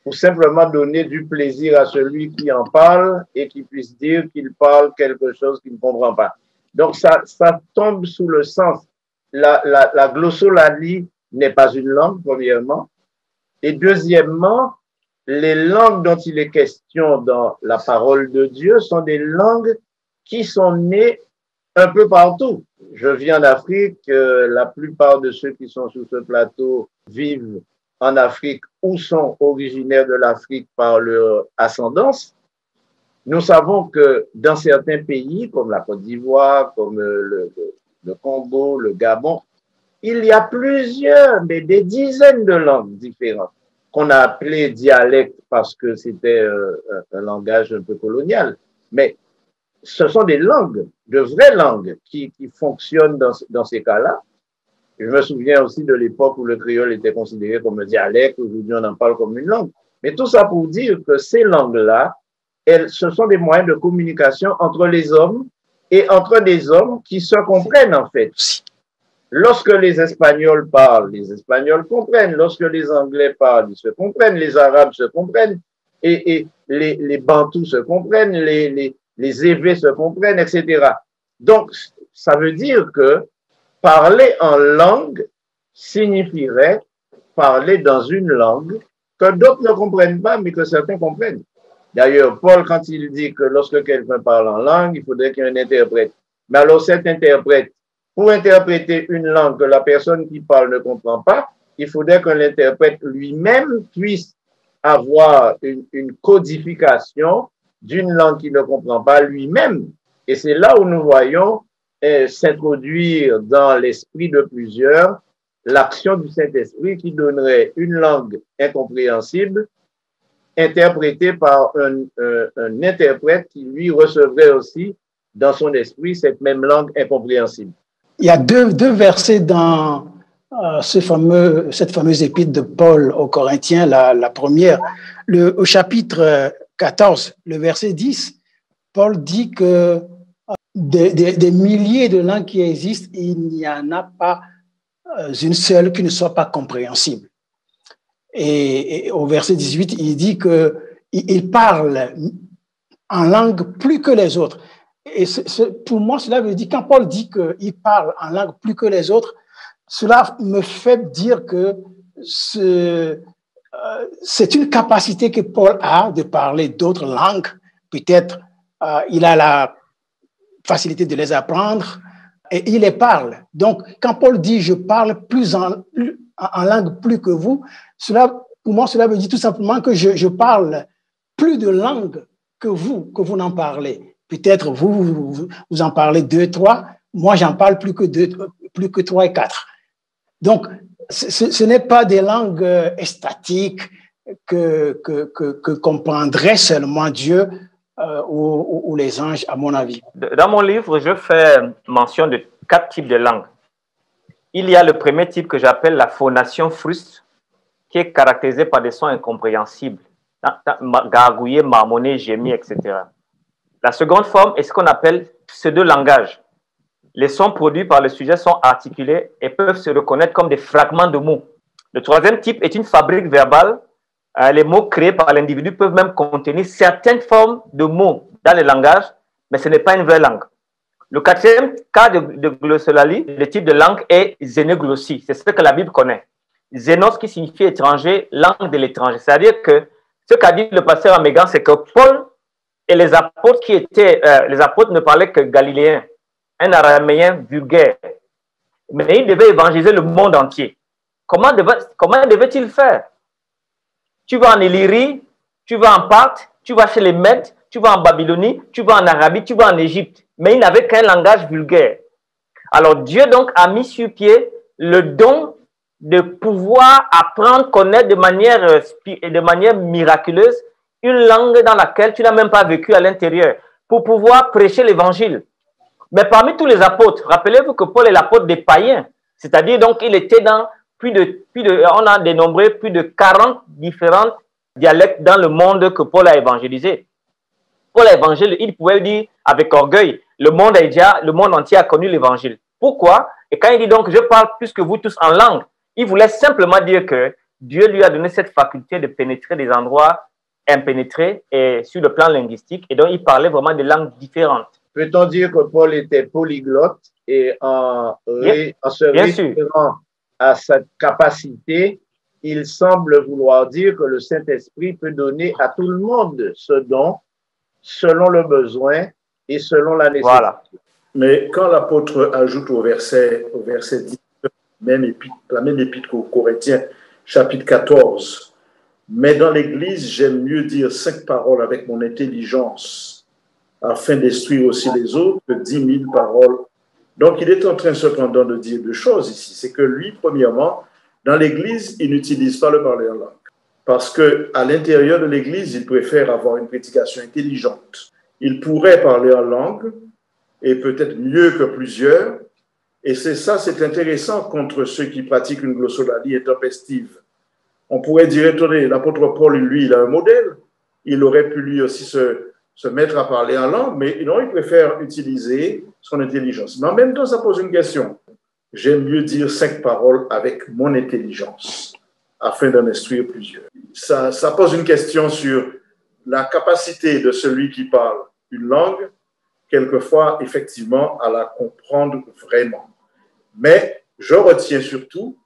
Ou simplement donner du plaisir à celui qui en parle et qui puisse dire qu'il parle quelque chose qu'il ne comprend pas? Donc, ça tombe sous le sens. La glossolalie n'est pas une langue, premièrement. Et deuxièmement, les langues dont il est question dans la parole de Dieu sont des langues qui sont nées un peu partout. Je vis en Afrique, la plupart de ceux qui sont sur ce plateau vivent en Afrique ou sont originaires de l'Afrique par leur ascendance. Nous savons que dans certains pays, comme la Côte d'Ivoire, comme le Congo, le Gabon, il y a plusieurs, mais des dizaines de langues différentes qu'on a appelées dialectes parce que c'était un langage un peu colonial. Mais ce sont des langues, de vraies langues qui fonctionnent dans ces cas-là. Je me souviens aussi de l'époque où le créole était considéré comme un dialecte. Aujourd'hui, on en parle comme une langue. Mais tout ça pour dire que ces langues-là, ce sont des moyens de communication entre les hommes et entre des hommes qui se comprennent en fait. Lorsque les Espagnols parlent, les Espagnols comprennent. Lorsque les Anglais parlent, ils se comprennent. Les Arabes se comprennent. Et les Bantous se comprennent. Les Évés se comprennent, etc. Donc, ça veut dire que parler en langue signifierait parler dans une langue que d'autres ne comprennent pas, mais que certains comprennent. D'ailleurs, Paul, quand il dit que lorsque quelqu'un parle en langue, il faudrait qu'il y ait un interprète. Mais alors, cet interprète, pour interpréter une langue que la personne qui parle ne comprend pas, il faudrait que l'interprète lui-même puisse avoir une codification d'une langue qu'il ne comprend pas lui-même. Et c'est là où nous voyons s'introduire dans l'esprit de plusieurs l'action du Saint-Esprit qui donnerait une langue incompréhensible interprétée par un interprète qui lui recevrait aussi dans son esprit cette même langue incompréhensible. Il y a deux versets dans cette fameuse épître de Paul aux Corinthiens, la première, au chapitre 14, le verset 10, Paul dit que des milliers de langues qui existent, il n'y en a pas une seule qui ne soit pas compréhensible. Et au verset 18, il dit qu'il parle en langue plus que les autres. Et pour moi, cela veut dire, quand Paul dit qu'il parle en langue plus que les autres, cela me fait dire que c'est une capacité que Paul a de parler d'autres langues. Peut-être il a la facilité de les apprendre et il les parle. Donc, quand Paul dit « je parle plus en langue plus que vous », pour moi, cela veut dire tout simplement que je parle plus de langues que vous n'en parlez. Peut-être vous en parlez 2, 3, moi j'en parle plus que 3 et 4. Donc, ce n'est pas des langues statiques que comprendrait seulement Dieu ou les anges, à mon avis. Dans mon livre, je fais mention de 4 types de langues. Il y a le premier type que j'appelle la phonation frustre, qui est caractérisée par des sons incompréhensibles, gargouiller, marmonner, gémir, etc. La seconde forme est ce qu'on appelle pseudo-langage. Les sons produits par le sujet sont articulés et peuvent se reconnaître comme des fragments de mots. Le troisième type est une fabrique verbale. Les mots créés par l'individu peuvent même contenir certaines formes de mots dans le langage, mais ce n'est pas une vraie langue. Le quatrième cas de glossolalie, le type de langue est xénoglossie. C'est ce que la Bible connaît. Xénos qui signifie étranger, langue de l'étranger. C'est-à-dire que ce qu'a dit le pasteur Amégan, c'est que Paul et les apôtres les apôtres ne parlaient que galiléen, un araméen vulgaire. Mais ils devaient évangéliser le monde entier. Comment devaient-ils faire? Tu vas en Illyrie, tu vas en Parthe, tu vas chez les Mèdes, tu vas en Babylonie, tu vas en Arabie, tu vas en Égypte. Mais ils n'avaient qu'un langage vulgaire. Alors Dieu donc a mis sur pied le don de pouvoir apprendre, connaître de manière miraculeuse une langue dans laquelle tu n'as même pas vécu à l'intérieur pour pouvoir prêcher l'évangile. Mais parmi tous les apôtres, rappelez-vous que Paul est l'apôtre des païens, c'est-à-dire donc il était dans on a dénombré plus de 40 différents dialectes dans le monde que Paul a évangélisé. Paul a évangélisé, il pouvait dire avec orgueil, le monde entier a connu l'évangile. Pourquoi? Et quand il dit donc je parle plus que vous tous en langue, il voulait simplement dire que Dieu lui a donné cette faculté de pénétrer des endroits impénétrés et sur le plan linguistique, et donc il parlait vraiment de langues différentes. Peut-on dire que Paul était polyglotte et en se référant à cette capacité, il semble vouloir dire que le Saint-Esprit peut donner à tout le monde ce don selon le besoin et selon la nécessité. Voilà. Mais quand l'apôtre ajoute au verset 10, la même épître qu'aux Corinthiens, chapitre 14, mais dans l'Église, j'aime mieux dire 5 paroles avec mon intelligence afin d'instruire aussi les autres que 10 000 paroles. Donc, il est en train cependant de dire 2 choses ici. C'est que lui, premièrement, dans l'Église, il n'utilise pas le parler en langue. Parce qu'à l'intérieur de l'Église, il préfère avoir une prédication intelligente. Il pourrait parler en langue, et peut-être mieux que plusieurs. Et c'est intéressant contre ceux qui pratiquent une glossolalie intempestive. On pourrait dire, attendez, l'apôtre Paul, lui, il a un modèle. Il aurait pu lui aussi se mettre à parler en langue, mais non, il préfère utiliser son intelligence. Mais en même temps, ça pose une question. j'aime mieux dire 5 paroles avec mon intelligence, afin d'en instruire plusieurs. Ça pose une question sur la capacité de celui qui parle une langue, quelquefois, effectivement, à la comprendre vraiment. Mais je retiens surtout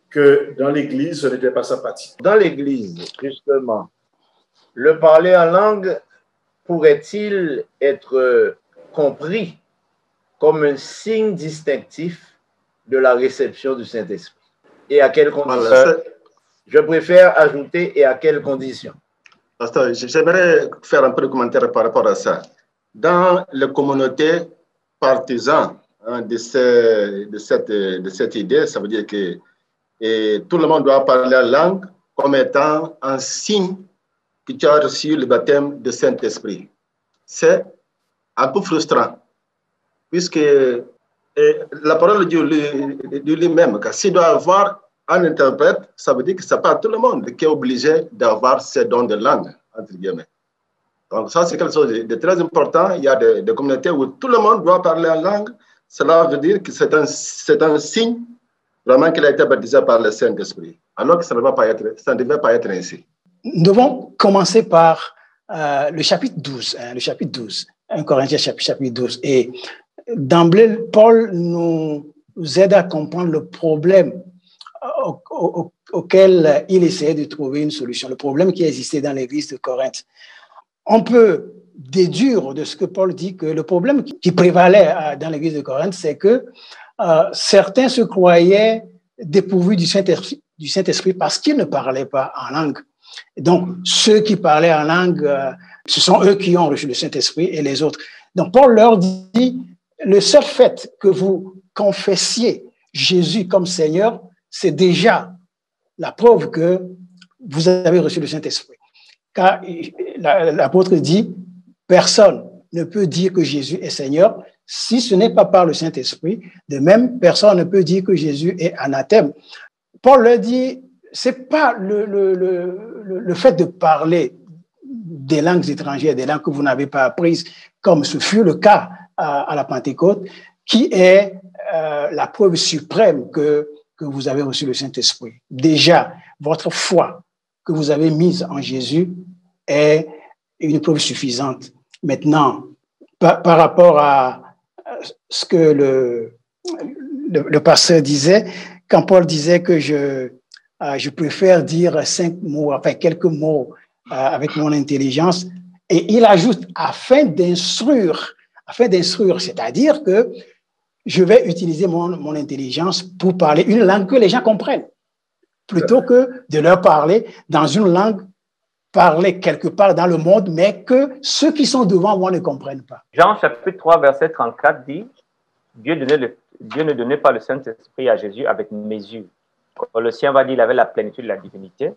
que dans l'Église, ce n'était pas sa pratique. Dans l'Église, justement, le parler en langue pourrait-il être compris comme un signe distinctif de la réception du Saint-Esprit? Et à quelles conditions? Je préfère ajouter et à quelles conditions? Pasteur, j'aimerais faire un peu de commentaire par rapport à ça. Dans les communautés partisanes de cette idée, ça veut dire que tout le monde doit parler la langue comme étant un signe que tu as reçu le baptême du Saint-Esprit. C'est un peu frustrant, puisque la parole de Dieu lui-même, s'il doit avoir un interprète, ça veut dire que ce n'est pas tout le monde qui est obligé d'avoir ce don de langue, entre guillemets. Donc ça, c'est quelque chose de très important. Il y a des communautés où tout le monde doit parler en langue. Cela veut dire que c'est un signe vraiment qu'il a été baptisé par le Saint-Esprit, alors que ça ne devait pas être ainsi. Nous devons commencer par le chapitre 12, le chapitre 12, 1 Corinthiens chapitre 12. Et d'emblée, Paul nous aide à comprendre le problème auquel il essayait de trouver une solution, le problème qui existait dans l'église de Corinthe. On peut déduire de ce que Paul dit que le problème qui prévalait dans l'église de Corinthe, c'est que certains se croyaient dépourvus du Saint-Esprit parce qu'ils ne parlaient pas en langue. Et donc, ceux qui parlaient en langue, ce sont eux qui ont reçu le Saint-Esprit et les autres. Donc, Paul leur dit, le seul fait que vous confessiez Jésus comme Seigneur, c'est déjà la preuve que vous avez reçu le Saint-Esprit. Car l'apôtre dit, personne ne peut dire que Jésus est Seigneur si ce n'est pas par le Saint-Esprit. De même, personne ne peut dire que Jésus est anathème. Paul leur dit, c'est pas le fait de parler des langues étrangères, des langues que vous n'avez pas apprises, comme ce fut le cas à la Pentecôte, qui est la preuve suprême que vous avez reçu le Saint-Esprit. Déjà, votre foi que vous avez mise en Jésus est une preuve suffisante. Maintenant, par rapport à ce que le pasteur disait, quand Paul disait que je préfère dire 5 mots, enfin quelques mots avec mon intelligence, et il ajoute afin d'instruire, c'est-à-dire que je vais utiliser mon intelligence pour parler une langue que les gens comprennent, plutôt que de leur parler dans une langue parlée quelque part dans le monde, mais que ceux qui sont devant moi ne comprennent pas. Jean chapitre 3, verset 34 dit, Dieu ne donnait pas le Saint-Esprit à Jésus avec mesure. Colossiens va dire qu'il avait la plénitude de la divinité,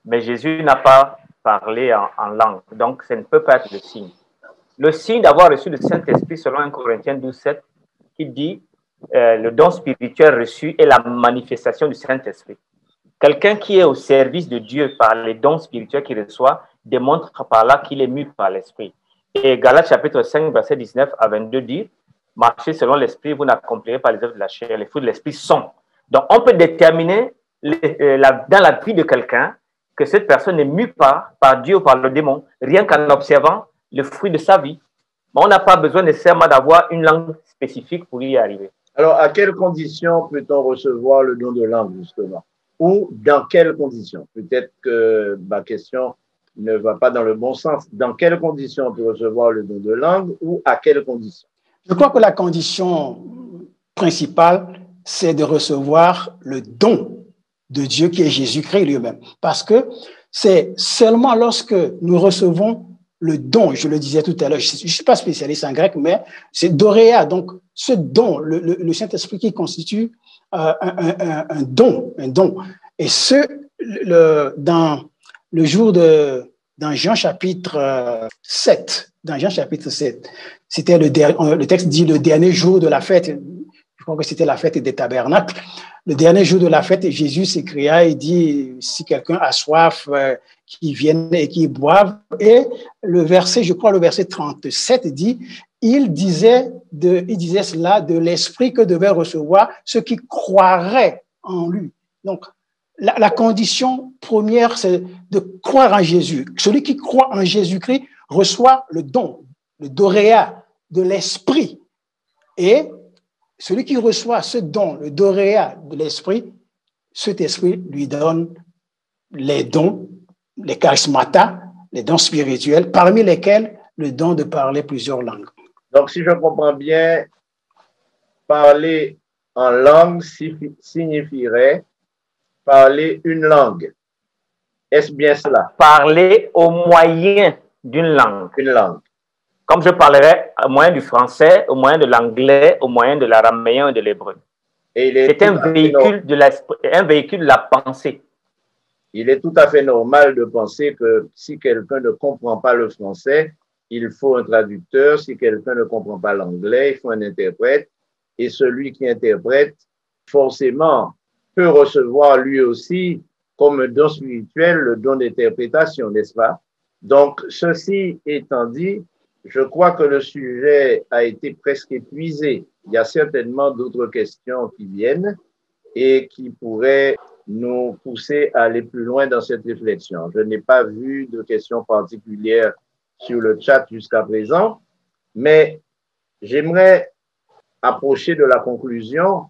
mais Jésus n'a pas parlé en langue, donc ça ne peut pas être le signe. Le signe d'avoir reçu le Saint-Esprit, selon 1 Corinthiens 12, 7, qui dit le don spirituel reçu est la manifestation du Saint-Esprit. Quelqu'un qui est au service de Dieu par les dons spirituels qu'il reçoit démontre par là qu'il est mu par l'Esprit. Et Galates chapitre 5, verset 19 à 22 dit, marchez selon l'Esprit, vous n'accomplirez pas les œuvres de la chair. Les fruits de l'Esprit sont. Donc, on peut déterminer dans la vie de quelqu'un que cette personne n'est mue par Dieu ou par le démon, rien qu'en observant le fruit de sa vie. Mais on n'a pas besoin nécessairement d'avoir une langue spécifique pour y arriver. Alors, à quelles conditions peut-on recevoir le don de langue, justement? Ou dans quelles conditions? Peut-être que ma question ne va pas dans le bon sens. Dans quelles conditions on peut recevoir le don de langue ou à quelles conditions? Je crois que la condition principale, c'est de recevoir le don de Dieu qui est Jésus-Christ lui-même. Parce que c'est seulement lorsque nous recevons le don, je le disais tout à l'heure, je ne suis pas spécialiste en grec, mais c'est doréa, donc ce don, le Saint-Esprit qui constitue un don. Et dans Jean chapitre 7, c'était le texte dit le dernier jour de la fête. crois que c'était la fête des tabernacles. Le dernier jour de la fête, Jésus s'écria et dit, si quelqu'un a soif, qu'il vienne et qu'il boive. Et le verset, je crois le verset 37 dit, il disait cela de l'esprit que devaient recevoir ceux qui croiraient en lui. Donc, la condition première, c'est de croire en Jésus. Celui qui croit en Jésus-Christ reçoit le don, le doréa de l'esprit. Et celui qui reçoit ce don, le doréa de l'esprit, cet esprit lui donne les dons, les charismata, les dons spirituels, parmi lesquels le don de parler plusieurs langues. Donc, si je comprends bien, parler en langue signifierait parler une langue. Est-ce bien cela? Parler au moyen d'une langue. Une langue. Comme je parlerais au moyen du français, au moyen de l'anglais, au moyen de l'araméen et de l'hébreu. C'est un véhicule de la pensée. Il est tout à fait normal de penser que si quelqu'un ne comprend pas le français, il faut un traducteur. Si quelqu'un ne comprend pas l'anglais, il faut un interprète. Et celui qui interprète, forcément, peut recevoir lui aussi comme un don spirituel le don d'interprétation, n'est-ce pas? Donc, ceci étant dit, je crois que le sujet a été presque épuisé. Il y a certainement d'autres questions qui viennent et qui pourraient nous pousser à aller plus loin dans cette réflexion. Je n'ai pas vu de questions particulières sur le chat jusqu'à présent, mais j'aimerais approcher de la conclusion.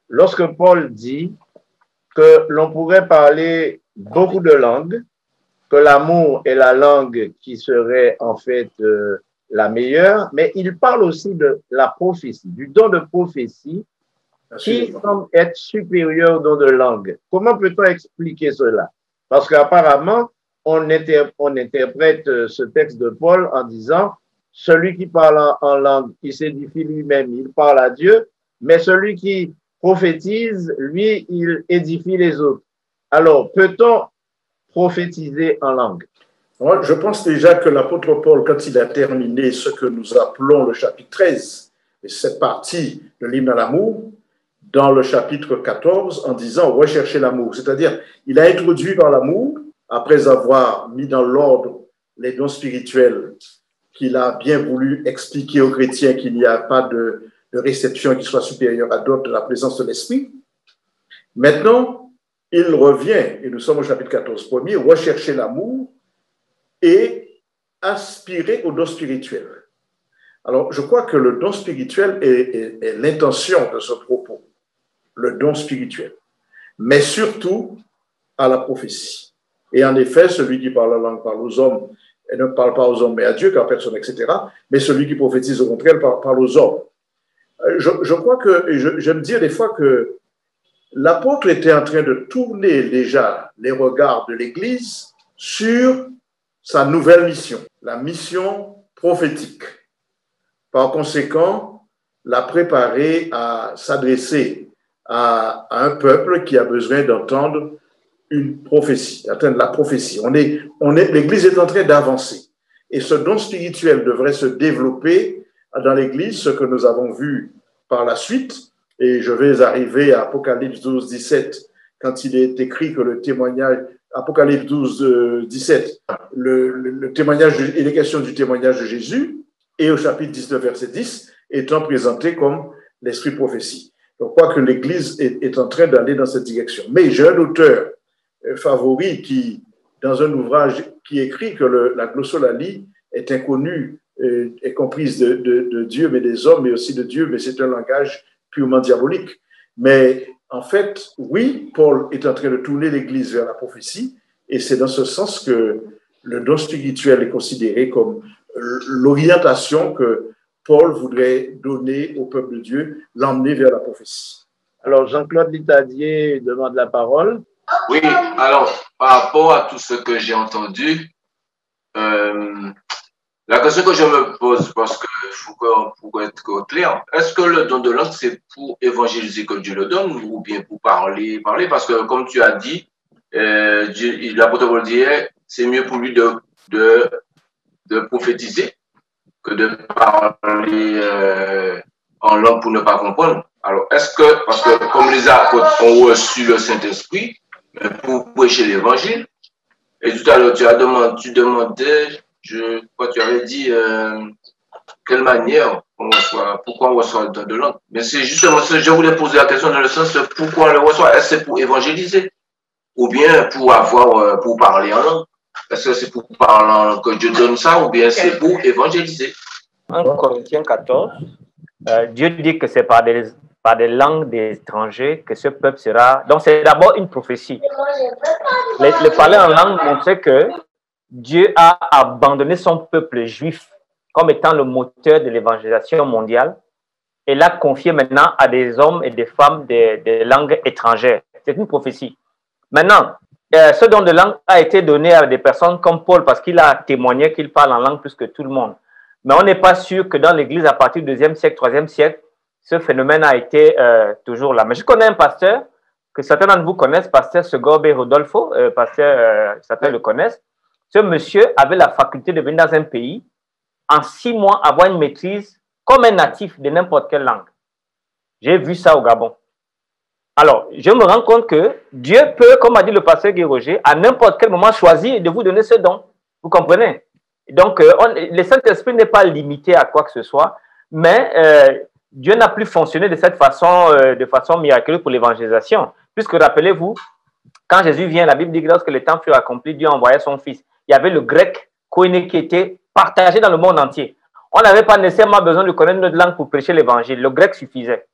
Lorsque Paul dit que l'on pourrait parler beaucoup de langues, que l'amour est la langue qui serait en fait la meilleure, mais il parle aussi de la prophétie, du don de prophétie qui semble être supérieur au don de langue. Comment peut-on expliquer cela? Parce qu'apparemment, on interprète ce texte de Paul en disant celui qui parle en langue, il s'édifie lui-même, il parle à Dieu, mais celui qui prophétise, lui, il édifie les autres. Alors, peut-on prophétiser en langue? Moi, je pense déjà que l'apôtre Paul, quand il a terminé ce que nous appelons le chapitre 13, et cette partie de l'hymne à l'amour, dans le chapitre 14, en disant « rechercher l'amour », c'est-à-dire, il a introduit par l'amour, après avoir mis dans l'ordre les dons spirituels, qu'il a bien voulu expliquer aux chrétiens qu'il n'y a pas de réception qui soit supérieure à d'autres de la présence de l'Esprit. Maintenant, il revient, et nous sommes au chapitre 14 premier, rechercher l'amour et aspirer au don spirituel. Alors, je crois que le don spirituel est l'intention de ce propos, le don spirituel, mais surtout à la prophétie. Et en effet, celui qui parle la langue parle aux hommes, et ne parle pas aux hommes, mais à Dieu, car personne, etc. Mais celui qui prophétise, au contraire, parle aux hommes. Je crois que, j'aime dire des fois que l'apôtre était en train de tourner déjà les regards de l'Église sur sa nouvelle mission, la mission prophétique. Par conséquent, l'a préparer à s'adresser à un peuple qui a besoin d'entendre une prophétie, d'atteindre la prophétie. L'Église est en train d'avancer. Et ce don spirituel devrait se développer dans l'Église, ce que nous avons vu par la suite. Et je vais arriver à Apocalypse 12, 17, quand il est écrit que le témoignage, Apocalypse 12, 17, le témoignage, il est question du témoignage de Jésus, et au chapitre 19, verset 10, étant présenté comme l'esprit prophétie. Je crois que l'Église est en train d'aller dans cette direction. Mais j'ai un auteur favori qui, dans un ouvrage qui écrit que la glossolalie est inconnue, est comprise de Dieu, mais des hommes, mais aussi de Dieu, mais c'est un langage purement diabolique. Mais en fait, oui, Paul est en train de tourner l'Église vers la prophétie, et c'est dans ce sens que le don spirituel est considéré comme l'orientation que Paul voudrait donner au peuple de Dieu, l'emmener vers la prophétie. Alors, Jean-Claude Litadier demande la parole. Oui, alors, par rapport à tout ce que j'ai entendu, la question que je me pose, parce que pour être clair, est-ce que le don de langue, c'est pour évangéliser que Dieu le donne ou bien pour parler? Parce que, comme tu as dit, l'apôtre Paul disait, c'est mieux pour lui de prophétiser que de parler en langue pour ne pas comprendre. Alors, est-ce que, parce que comme les apôtres ont reçu le Saint-Esprit pour prêcher l'évangile, et tout à l'heure, tu demandais, je crois que tu avais dit, quelle manière on reçoit, pourquoi on reçoit le don de langue. Mais c'est justement ça, je voulais poser la question dans le sens de pourquoi on le reçoit. Est-ce que c'est pour évangéliser ou bien pour parler en langue? Est-ce que c'est pour parler en langue que Dieu donne ça ou bien c'est pour évangéliser? En Corinthiens 14, Dieu dit que c'est par des langues des étrangers que ce peuple sera. Donc c'est d'abord une prophétie. Le parler en langue montrait que Dieu a abandonné son peuple juif comme étant le moteur de l'évangélisation mondiale et l'a confié maintenant à des hommes et des femmes des langues étrangères. C'est une prophétie. Maintenant, ce don de langue a été donné à des personnes comme Paul parce qu'il a témoigné qu'il parle en langue plus que tout le monde. Mais on n'est pas sûr que dans l'Église, à partir du 2e siècle, 3e siècle, ce phénomène a été toujours là. Mais je connais un pasteur que certains d'entre vous connaissent, pasteur Segorbe Rodolfo, certains le connaissent. Ce monsieur avait la faculté de venir dans un pays, en 6 mois, avoir une maîtrise comme un natif de n'importe quelle langue. J'ai vu ça au Gabon. Alors, je me rends compte que Dieu peut, comme a dit le pasteur Guy Roger, à n'importe quel moment choisir de vous donner ce don. Vous comprenez? Donc, le Saint-Esprit n'est pas limité à quoi que ce soit, mais Dieu n'a plus fonctionné de cette façon, de façon miraculeuse pour l'évangélisation. Puisque, rappelez-vous, quand Jésus vient, la Bible dit que lorsque le temps fut accompli, Dieu envoya son Fils. Il y avait le grec koiné qui était partagé dans le monde entier. On n'avait pas nécessairement besoin de connaître notre langue pour prêcher l'évangile. Le grec suffisait.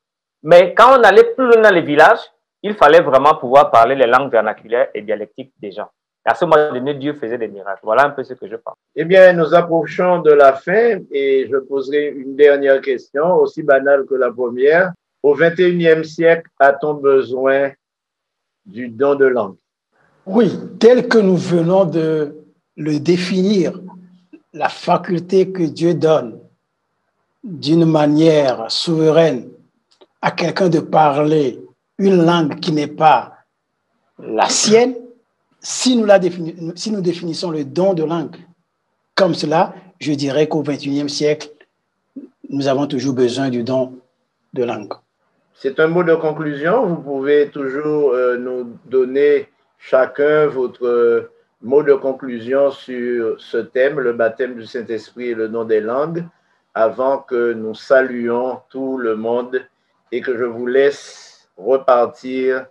Mais quand on allait plus loin dans les villages, il fallait vraiment pouvoir parler les langues vernaculaires et dialectiques des gens. Et à ce moment donné, Dieu faisait des miracles. Voilà un peu ce que je pense. Eh bien, nous approchons de la fin et je poserai une dernière question, aussi banale que la première. Au XXIe siècle, a-t-on besoin du don de langue? Oui, tel que nous venons de le définir, la faculté que Dieu donne d'une manière souveraine à quelqu'un de parler une langue qui n'est pas la sienne, si nous définissons le don de langue comme cela, je dirais qu'au XXIe siècle, nous avons toujours besoin du don de langue. C'est un mot de conclusion. Vous pouvez toujours nous donner chacun votre mot de conclusion sur ce thème, le baptême du Saint-Esprit et le don des langues, avant que nous saluions tout le monde et que je vous laisse repartir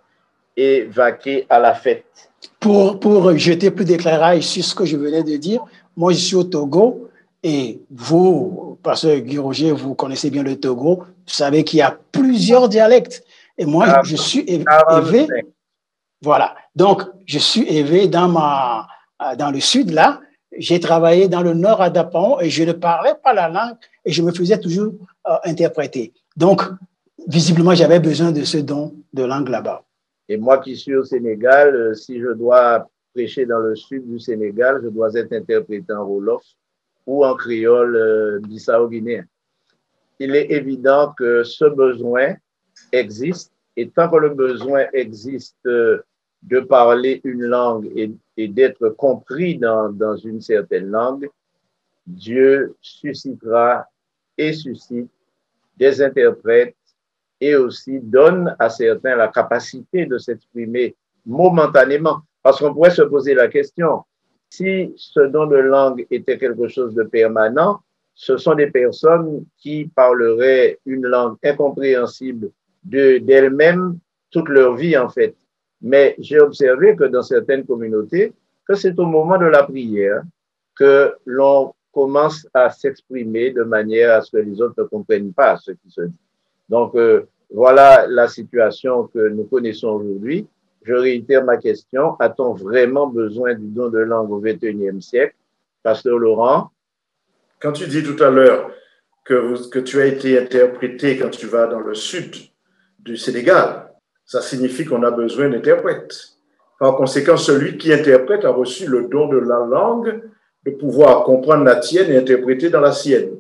et vaquer à la fête. Pour jeter plus d'éclairage sur ce que je venais de dire, moi je suis au Togo et vous, parce que Guy Roger, vous connaissez bien le Togo, vous savez qu'il y a plusieurs dialectes. Et moi, je suis élevé. Voilà. Donc, je suis élevé dans le sud, là. J'ai travaillé dans le nord à Dapao et je ne parlais pas la langue et je me faisais toujours interpréter. Donc, visiblement, j'avais besoin de ce don de langue là-bas. Et moi qui suis au Sénégal, si je dois prêcher dans le sud du Sénégal, je dois être interprété en Wolof ou en créole bissau-guinéen. Il est évident que ce besoin existe et tant que le besoin existe de parler une langue et d'être compris dans une certaine langue, Dieu suscitera et suscite des interprètes et aussi donne à certains la capacité de s'exprimer momentanément. Parce qu'on pourrait se poser la question, si ce don de langue était quelque chose de permanent, ce sont des personnes qui parleraient une langue incompréhensible d'elles-mêmes toute leur vie, en fait. Mais j'ai observé que dans certaines communautés, que c'est au moment de la prière que l'on commence à s'exprimer de manière à ce que les autres ne comprennent pas ce qui se dit. Donc, voilà la situation que nous connaissons aujourd'hui. Je réitère ma question. A-t-on vraiment besoin du don de langue au XXIe siècle? Pasteur Laurent? Quand tu dis tout à l'heure que tu as été interprété quand tu vas dans le sud du Sénégal, ça signifie qu'on a besoin d'interprètes. Par conséquent, celui qui interprète a reçu le don de la langue, de pouvoir comprendre la tienne et interpréter dans la sienne.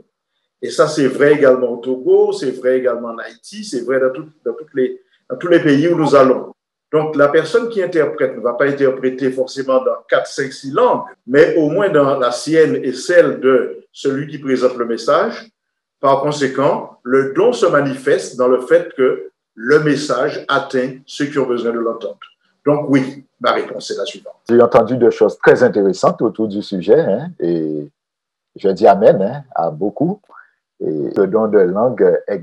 Et ça, c'est vrai également au Togo, c'est vrai également en Haïti, c'est vrai dans tous les pays où nous allons. Donc, la personne qui interprète ne va pas interpréter forcément dans 4, 5, 6 langues, mais au moins dans la sienne et celle de celui qui présente le message. Par conséquent, le don se manifeste dans le fait que le message atteint ceux qui ont besoin de l'entendre. Donc oui, ma réponse est la suivante. J'ai entendu des choses très intéressantes autour du sujet, hein, et je dis amen, hein, à beaucoup. Et le don de langue est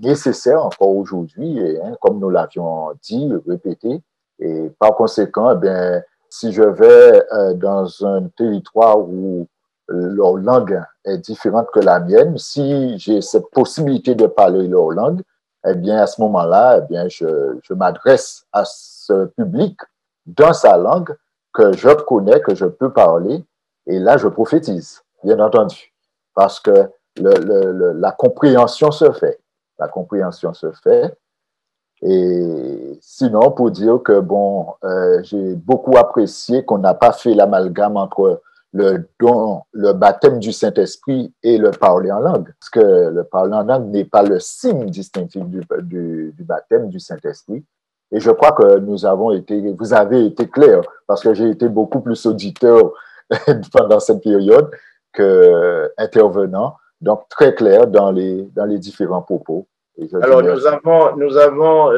nécessaire encore aujourd'hui, hein, comme nous l'avions dit, répété. Et par conséquent, eh bien, si je vais dans un territoire où leur langue est différente que la mienne, si j'ai cette possibilité de parler leur langue, eh bien, à ce moment-là, eh bien, je m'adresse à ce public dans sa langue que je connais, que je peux parler, et là, je prophétise, bien entendu, parce que la compréhension se fait. La compréhension se fait. Et sinon, pour dire que, bon, j'ai beaucoup apprécié qu'on n'a pas fait l'amalgame entre le don, le baptême du Saint-Esprit et le parler en langue. Parce que le parler en langue n'est pas le signe distinctif du baptême du Saint-Esprit. Et je crois que vous avez été clair, parce que j'ai été beaucoup plus auditeur pendant cette période qu'intervenant. Donc, très clair dans les différents propos. Alors, nous avons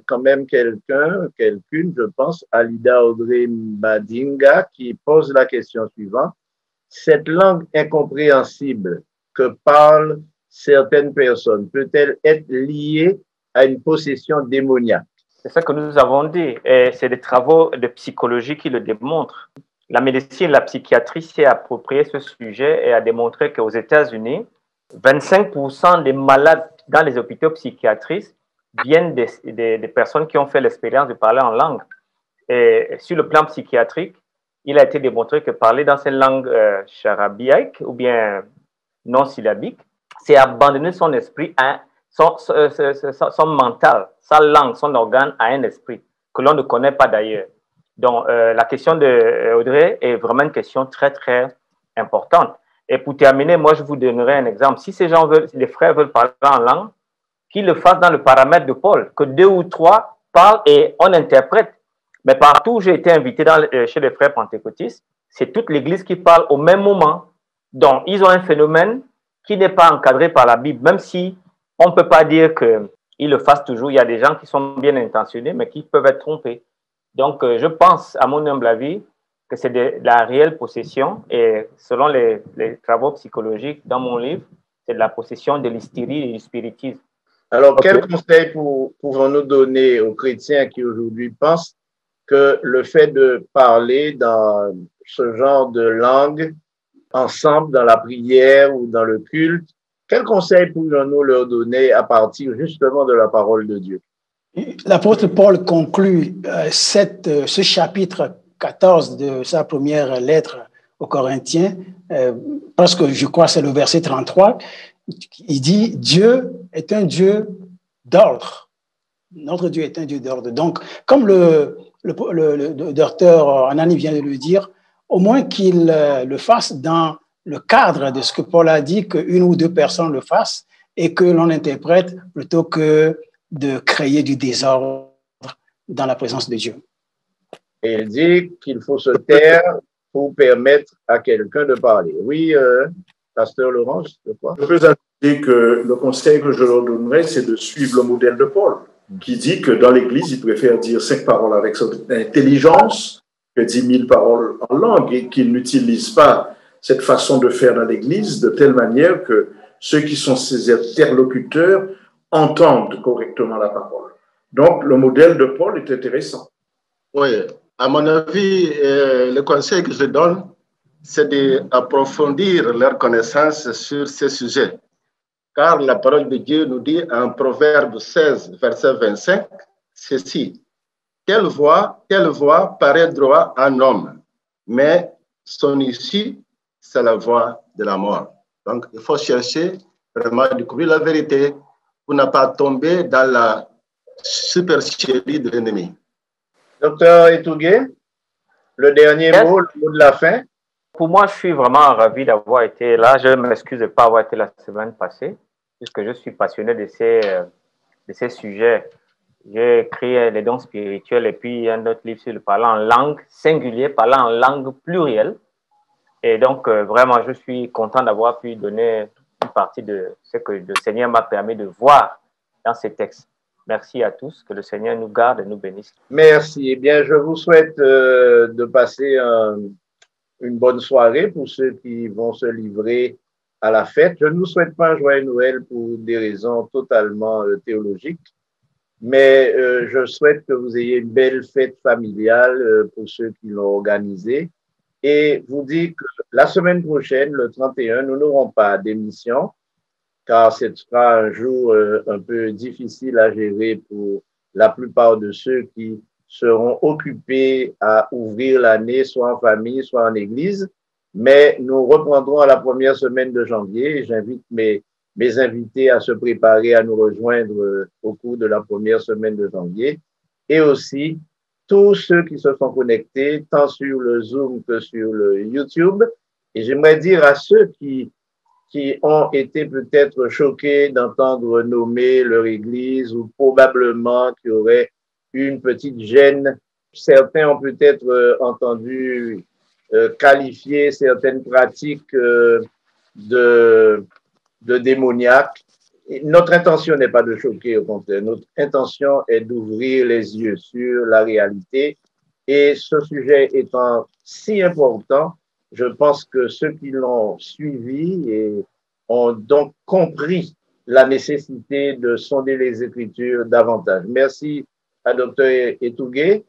quand même quelqu'une, je pense, Alida Audrey Mbadinga, qui pose la question suivante. Cette langue incompréhensible que parlent certaines personnes peut-elle être liée à une possession démoniaque? C'est ça que nous avons dit, et c'est des travaux de psychologie qui le démontrent. La médecine, la psychiatrie s'est approprié ce sujet et a démontré qu'aux États-Unis, 25% des malades dans les hôpitaux psychiatriques viennent des personnes qui ont fait l'expérience de parler en langue. Et sur le plan psychiatrique, il a été démontré que parler dans cette langue charabiaque ou bien non syllabique, c'est abandonner son esprit, son mental, sa langue, son organe à un esprit que l'on ne connaît pas d'ailleurs. Donc, la question de Audrey est vraiment une question très, très importante. Et pour terminer, moi, je vous donnerai un exemple. Si ces gens les frères veulent parler en langue, qu'ils le fassent dans le paramètre de Paul, que 2 ou 3 parlent et on interprète. Mais partout où j'ai été invité chez les frères pentecôtistes, c'est toute l'Église qui parle au même moment. Donc, ils ont un phénomène qui n'est pas encadré par la Bible, même si on ne peut pas dire qu'ils le fassent toujours. Il y a des gens qui sont bien intentionnés, mais qui peuvent être trompés. Donc, je pense, à mon humble avis, que c'est de la réelle possession. Et selon les travaux psychologiques dans mon livre, c'est de la possession de l'hystérie et du spiritisme. Alors, quel conseil pouvons-nous donner aux chrétiens qui aujourd'hui pensent que le fait de parler dans ce genre de langue, ensemble dans la prière ou dans le culte, quel conseil pouvons-nous leur donner à partir justement de la parole de Dieu? L'apôtre Paul conclut ce chapitre 14 de sa première lettre aux Corinthiens, parce que je crois que c'est le verset 33, il dit « Dieu est un Dieu d'ordre ». Notre Dieu est un Dieu d'ordre. Donc, comme le docteur Anani vient de le dire, au moins qu'il le fasse dans le cadre de ce que Paul a dit, qu'une ou deux personnes le fassent et que l'on interprète plutôt que de créer du désordre dans la présence de Dieu. Et il dit qu'il faut se taire pour permettre à quelqu'un de parler. Oui, pasteur Laurence, je crois. Je peux ajouter que le conseil que je leur donnerais, c'est de suivre le modèle de Paul, qui dit que dans l'Église, il préfère dire 5 paroles avec son intelligence que 10 000 paroles en langue, et qu'il n'utilise pas cette façon de faire dans l'Église de telle manière que ceux qui sont ses interlocuteurs entendent correctement la parole. Donc, le modèle de Paul est intéressant. Oui, à mon avis, le conseil que je donne, c'est d'approfondir leur connaissance sur ces sujets. Car la parole de Dieu nous dit en Proverbe 16, verset 25, ceci: telle voix paraît droit à un homme, mais son issue, c'est la voie de la mort. Donc, il faut chercher vraiment à découvrir la vérité pour ne pas tomber dans la supercherie de l'ennemi. Docteur Etougué, le dernier mot, le mot de la fin. Pour moi, je suis vraiment ravi d'avoir été là. Je m'excuse de ne pas avoir été la semaine passée, puisque je suis passionné de ces sujets. J'ai écrit Les dons spirituels et puis un autre livre sur le parlant en langue singulière, parlant en langue plurielle. Et donc, vraiment, je suis content d'avoir pu donner une partie de ce que le Seigneur m'a permis de voir dans ces textes. Merci à tous, que le Seigneur nous garde et nous bénisse. Merci. Eh bien, je vous souhaite de passer une bonne soirée pour ceux qui vont se livrer à la fête. Je ne vous souhaite pas un joyeux Noël pour des raisons totalement théologiques, mais je souhaite que vous ayez une belle fête familiale pour ceux qui l'ont organisée. Et vous dis que la semaine prochaine, le 31, nous n'aurons pas d'émission, car ce sera un jour un peu difficile à gérer pour la plupart de ceux qui seront occupés à ouvrir l'année, soit en famille, soit en église. Mais nous reprendrons à la première semaine de janvier. J'invite mes invités à se préparer à nous rejoindre au cours de la première semaine de janvier. Et aussi, tous ceux qui se sont connectés, tant sur le Zoom que sur le YouTube. Et j'aimerais dire à ceux qui ont été peut-être choqués d'entendre nommer leur église ou probablement qui auraient une petite gêne. Certains ont peut-être entendu qualifier certaines pratiques de démoniaques. Notre intention n'est pas de choquer, au contraire. Notre intention est d'ouvrir les yeux sur la réalité. Et ce sujet étant si important, je pense que ceux qui l'ont suivi et ont donc compris la nécessité de sonder les Écritures davantage. Merci à Dr. Etougué,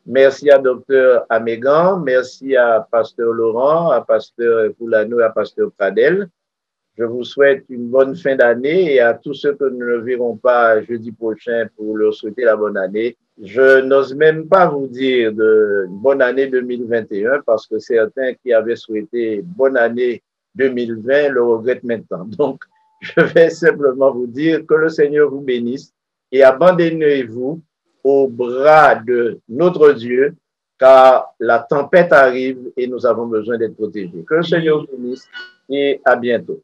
merci à Dr. Amégan, merci à Pasteur Laurent, à Pasteur Poulano et à Pasteur Pradel. Je vous souhaite une bonne fin d'année et à tous ceux que nous ne verrons pas jeudi prochain pour leur souhaiter la bonne année. Je n'ose même pas vous dire de bonne année 2021 parce que certains qui avaient souhaité bonne année 2020 le regrettent maintenant. Donc, je vais simplement vous dire que le Seigneur vous bénisse et abandonnez-vous au bras de notre Dieu car la tempête arrive et nous avons besoin d'être protégés. Que le Seigneur vous bénisse et à bientôt.